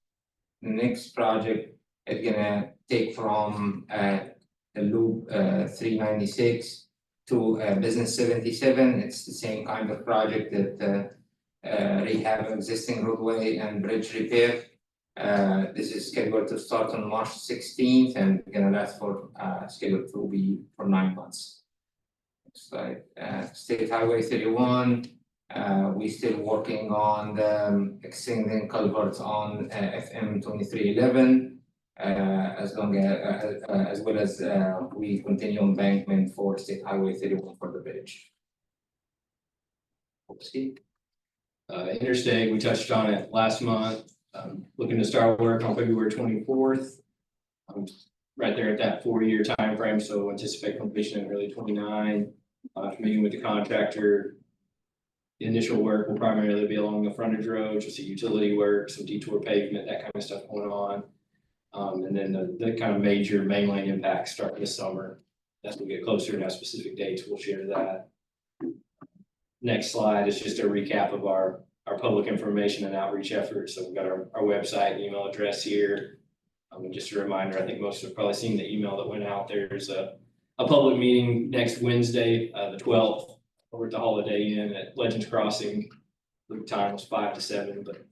The next project is gonna take from the loop 396 to business 77. It's the same kind of project that rehab existing roadway and bridge repair. This is scheduled to start on March 16th and gonna last for scheduled to be for 9 months. Next slide. State Highway 31. We still working on the extending culverts on FM 2311. As well as we continue embankment for State Highway 31 for the bridge. Oopsie. Interstate, we touched on it last month, looking to start work on February 24th. Right there at that 4-year time frame, so anticipate completion in early 29. Meeting with the contractor. The initial work will primarily be along the frontage road, just the utility work, some detour pavement, that kind of stuff going on. And then the kind of major mainline impacts start this summer. As we get closer to have specific dates, we'll share that. Next slide is just a recap of our public information and outreach efforts. So we've got our website, email address here. And just a reminder, I think most have probably seen the email that went out. There's a public meeting next Wednesday, the 12th, over at the Holiday Inn at Legends Crossing. The time was 5 to 7, but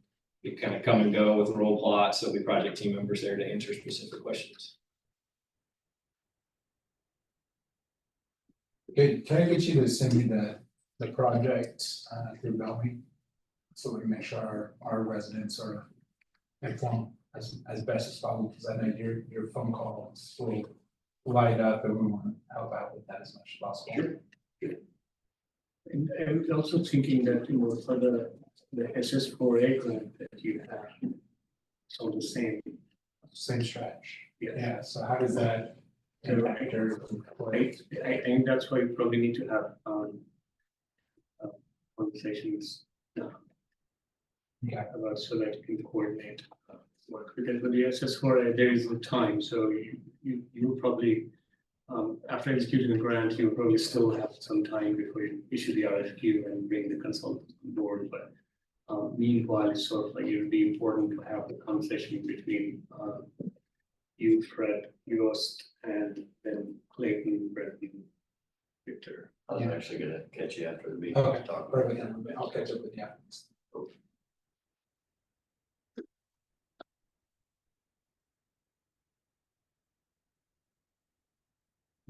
we kind of come and go with role plots. So there'll be project team members there to answer specific questions. Okay, can I get you to send me the project through Bellamy? So we can make sure our residents are informed as best as possible, because I know your phone calls will light up and we want to help out with that as much as possible. Sure. And I'm also thinking that, for the SS4A grant that you have, it's all the same. Same stretch. Yeah. Yeah, so how does that impact or Right, I think that's why you probably need to have conversations about, so that you can coordinate work, because with the SS4A, there is the time, so you probably after executing the grant, you'll probably still have some time before you issue the RFQ and bring the consultant on board, but meanwhile, it's sort of like it would be important to have the conversation between you, Fred, Yost, and then Clayton, Brendan, Victor. I was actually gonna catch you after the meeting. Okay, to talk about perfect, it. I'll catch up with you.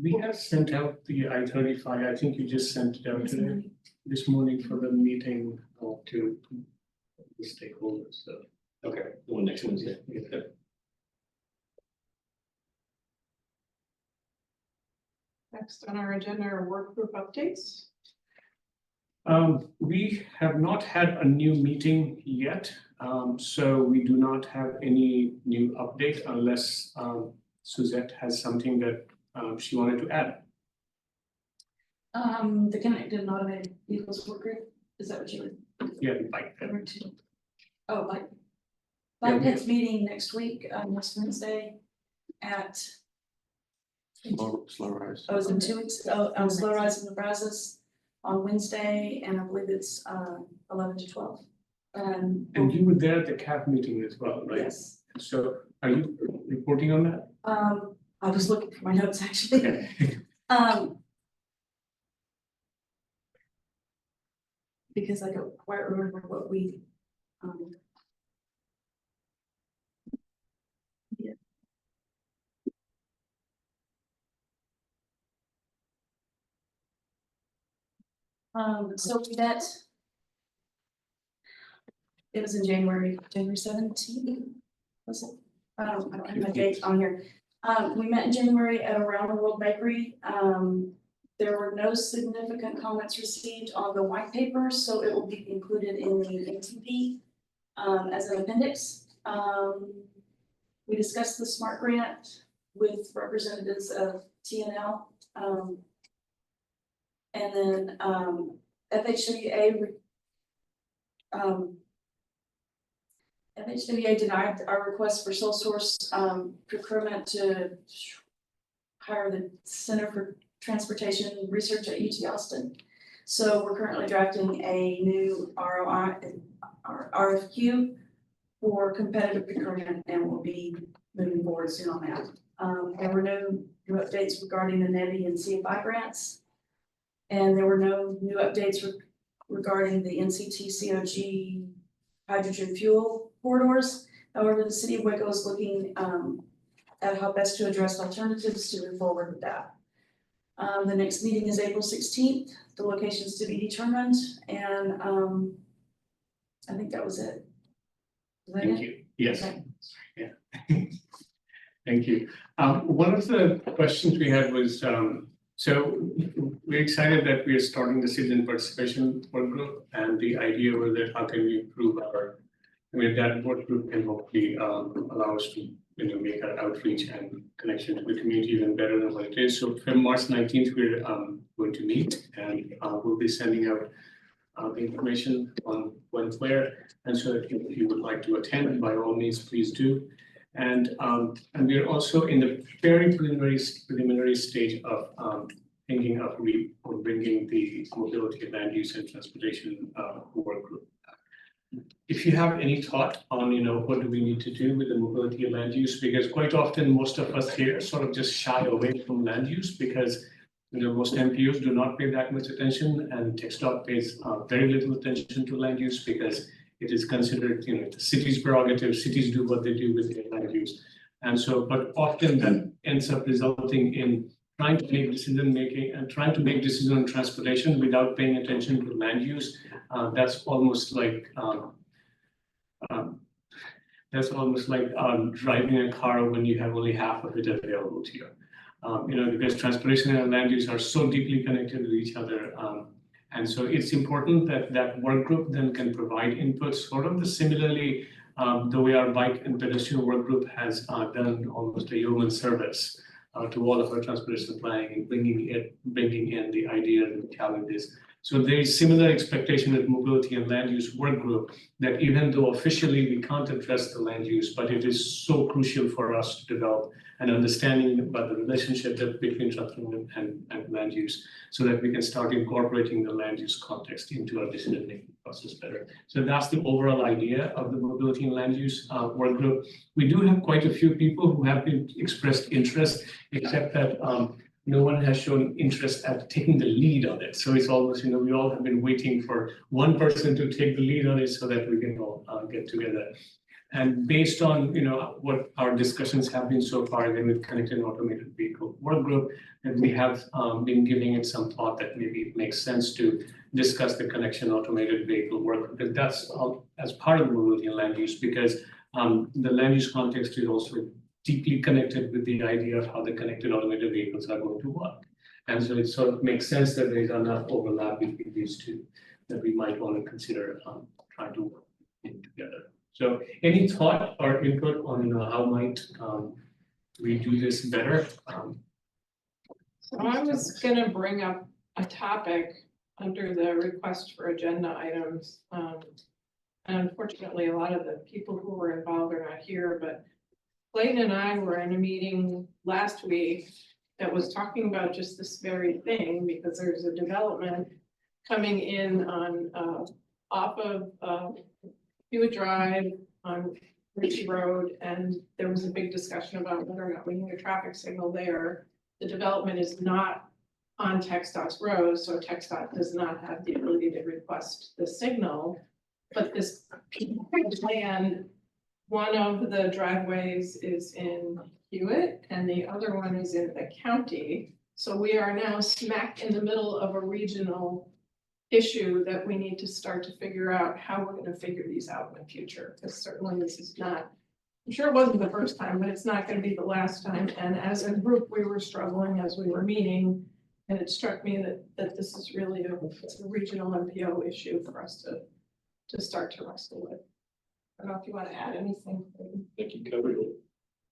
We have sent out the I-35, I think you just sent it out today, this morning for the meeting to the stakeholders, so. Okay, the one next Wednesday. Yeah. Next on our agenda are work group updates. We have not had a new meeting yet, so we do not have any new update unless Suzette has something that she wanted to add. The connected and automated vehicles work group, is that what you were Yeah, like that. referring to? Oh, like. Yeah, Bike Pet's meeting next week, next Wednesday at, Slow rise. oh, is it 2 weeks? Oh, Slow Rise in the Brazos on Wednesday, and I believe it's 11 to 12. And you were there at the CAP meeting as well, right? Yes, So are you reporting on that? I was looking for my notes actually. Okay. because I don't quite remember what we, yeah. So we met. It was in January 17th, was it? I don't have my date on here. We met in January at Around the World Bakery. There were no significant comments received on the white paper, so it will be included in the ATP as an appendix. We discussed the SMART grant with representatives of TNL. And then FHWA FHWA denied our request for sole source procurement to hire the Center for Transportation Research at UT Austin. So we're currently drafting a new RFQ for competitive procurement, and we'll be moving forward soon on that. There were no new updates regarding the NEVI and CFI grants. And there were no new updates regarding the NCT COG hydrogen fuel corridors. However, the city of Waco is looking at how best to address alternatives to move forward with that. The next meeting is April 16th, the locations to be determined, and I think that was it. Was that Thank it? you. Yes. Okay. Yeah. Thank you. One of the questions we had was, so we're excited that we are starting the citizen participation work group, and the idea was that how can we improve that work group can hopefully allow us to make our outreach and connection to the community even better than what it is. So from March 19th, we're going to meet, and we'll be sending out the information on when, where, and so if you would like to attend, by all means, please do. And we're also in the very preliminary stage of thinking of bringing the mobility, land use, and transportation work group. If you have any thought on, what do we need to do with the mobility and land use, because quite often most of us here sort of just shy away from land use because most MPOs do not pay that much attention, and TxDOT pays very little attention to land use because it is considered, the city's prerogative. Cities do what they do with their land use, and so, but often that ends up resulting in trying to make decision-making and trying to make decisions on transportation without paying attention to land use. That's almost like driving a car when you have only half of it available to you. Because transportation and land use are so deeply connected with each other. And so it's important that work group then can provide input, sort of similarly the way our bike and pedestrian work group has done almost a yeoman service to all of our transportation planning and bringing in the idea and the challenges. So there is similar expectation at mobility and land use work group that even though officially we can't address the land use, but it is so crucial for us to develop an understanding about the relationship between transportation and land use, so that we can start incorporating the land use context into our decision-making process better. So that's the overall idea of the mobility and land use work group. We do have quite a few people who have been expressed interest, except that no one has shown interest at taking the lead on it. So it's almost, we all have been waiting for one person to take the lead on it so that we can all get together. And based on, what our discussions have been so far, then with connected and automated vehicle work group, and we have been giving it some thought that maybe it makes sense to discuss the connection automated vehicle work, because that's as part of the mobility and land use, because the land use context is also deeply connected with the idea of how the connected automated vehicles are going to work. And so it sort of makes sense that there is enough overlap between these two that we might want to consider trying to work together. So any thought or input on how might we do this better? So I was gonna bring up a topic under the request for agenda items. And unfortunately, a lot of the people who were involved are not here, but Clayton and I were in a meeting last week that was talking about just this very thing, because there's a development coming in on off of Hewitt Drive on Ritchie Road, and there was a big discussion about whether or not we need a traffic signal there. The development is not on TxDOT's roads, so TxDOT does not have the ability to request the signal. But this plan, one of the driveways is in Hewitt and the other one is in the county. So we are now smack in the middle of a regional issue that we need to start to figure out how we're gonna figure these out in the future, because certainly this is not. I'm sure it wasn't the first time, but it's not gonna be the last time, and as a group, we were struggling as we were meeting. And it struck me that this is really it's a regional MPO issue for us to start to wrestle with. I don't know if you wanna add anything. I think you covered it.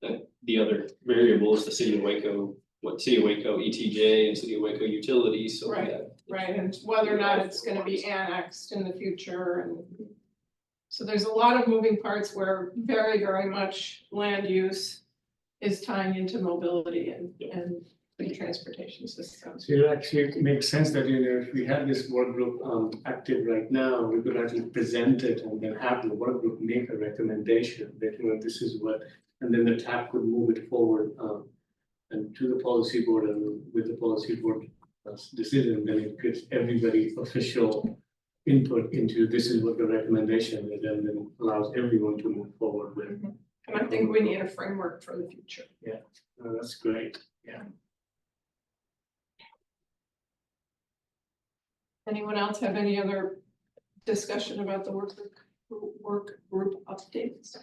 That the other variable is the city of Waco, city of Waco ETJ and city of Waco utilities, so. Right. that- Right, and whether or not it's gonna be annexed in the future and. So there's a lot of moving parts where very, very much land use is tying into mobility and the transportation systems. So it actually makes sense that, if we had this work group active right now, we could actually present it and then have the work group make a recommendation that, this is what, and then the TAP could move it forward and to the policy board, and with the policy board decision, then it gives everybody official input into this is what the recommendation is, and then allows everyone to move forward with. And I think we need a framework for the future. That's great, yeah. Anyone else have any other discussion about the work group updates?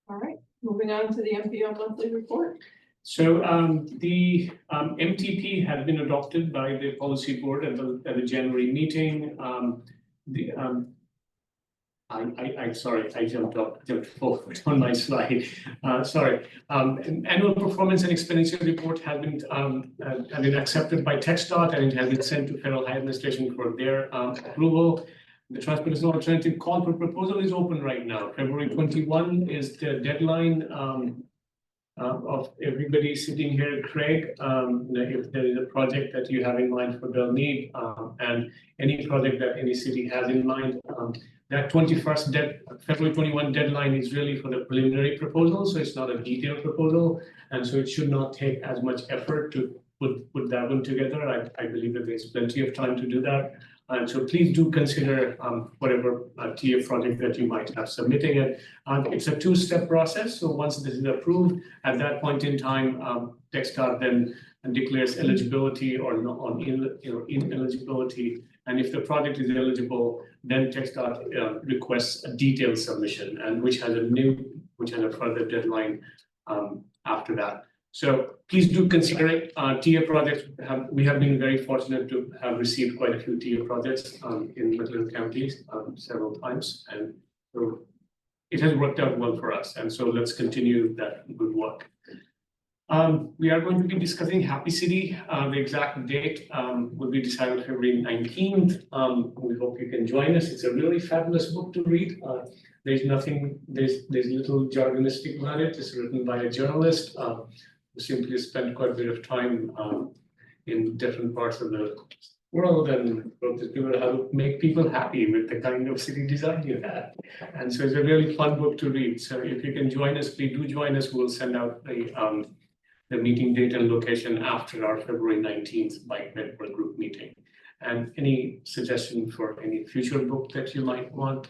All right, moving on to the MPO monthly report. So the MTP had been adopted by the policy board at the January meeting. Sorry, I jumped forward on my slide. Sorry. Annual performance and expenditure report has been accepted by TxDOT, and it has been sent to Federal High Administration for their approval. The Transportation Alternative Call for Proposal is open right now. February 21 is the deadline of everybody sitting here. Craig, if there is a project that you have in mind for Belle Meade, and any project that any city has in mind, that February 21 deadline is really for the preliminary proposal, so it's not a detailed proposal, and so it should not take as much effort to put that one together. I believe that there's plenty of time to do that. And so please do consider whatever TA project that you might have submitting it. It's a two-step process. So once this is approved, at that point in time, TxDOT then declares eligibility or ineligibility. And if the project is eligible, then TxDOT requests a detailed submission, and which has a further deadline after that. So please do consider it. TA projects we have been very fortunate to have received quite a few TA projects in Midland counties several times, and so it has worked out well for us. And so let's continue that good work. We are going to be discussing Happy City. The exact date will be decided February 19th. We hope you can join us. It's a really fabulous book to read. There's little jargonistic about it. It's written by a journalist who simply spent quite a bit of time in different parts of the world and wrote this paper how to make people happy with the kind of city design you have. And so it's a really fun book to read. So if you can join us, please do join us. We'll send out the meeting date and location after our February 19th Bike Network group meeting. And any suggestion for any future book that you might want,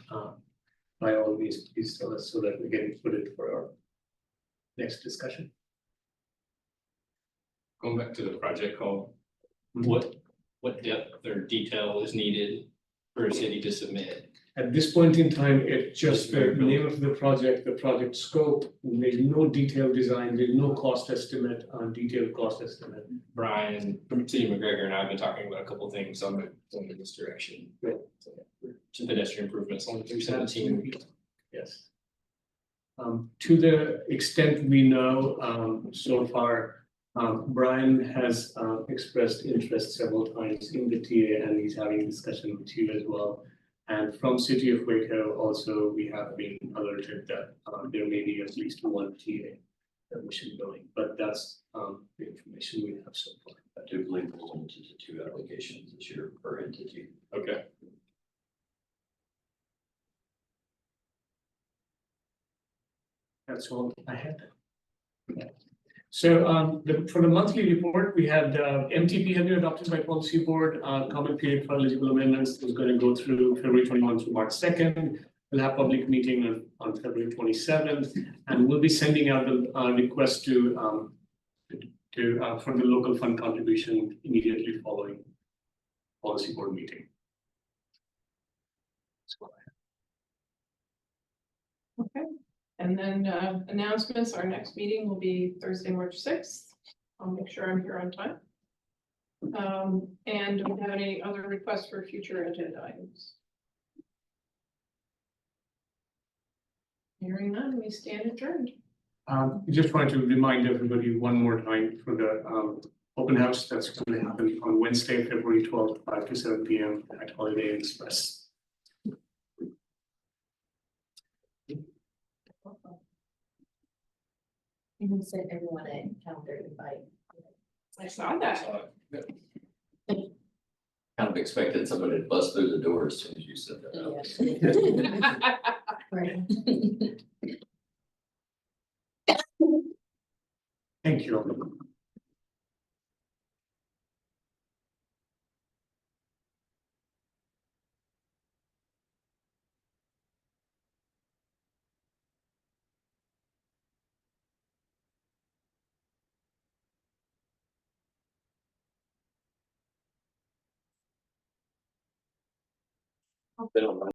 by all means, please tell us so that we can put it for our next discussion. Going back to the project call, what depth or detail is needed for a city to submit? At this point in time, it's just the name of the project scope. There's no detailed design, there's no cost estimate, detailed cost estimate. Brian from City McGregor and I have been talking about a couple things on this direction. Right. Some pedestrian improvements on 317. Yes. To the extent we know, so far, Brian has expressed interest several times in the TA, and he's having discussion with you as well. And from City of Waco, also, we have been alerted that there may be at least one TA submission going, but that's the information we have so far. I do believe there's limited to 2 applications this year per entity. Okay. That's all I had. So for the monthly report, we had MTP had been adopted by policy board, comment period for eligible amendments is going to go through February 21 to March 2nd. We'll have public meeting on February 27th, and we'll be sending out the request to for the local fund contribution immediately following policy board meeting. Okay, and then announcements, our next meeting will be Thursday, March 6th. I'll make sure I'm here on time. And do we have any other requests for future agenda items? Hearing none, we stand adjourned. Just wanted to remind everybody one more time for the open house that's going to happen on Wednesday, February 12th, 5 to 7 p.m. at Holiday Inn Express. You sent everyone a calendar invite. I saw that. Kind of expected somebody to bust through the door as soon as you said that. Right. Thank you. They don't mind.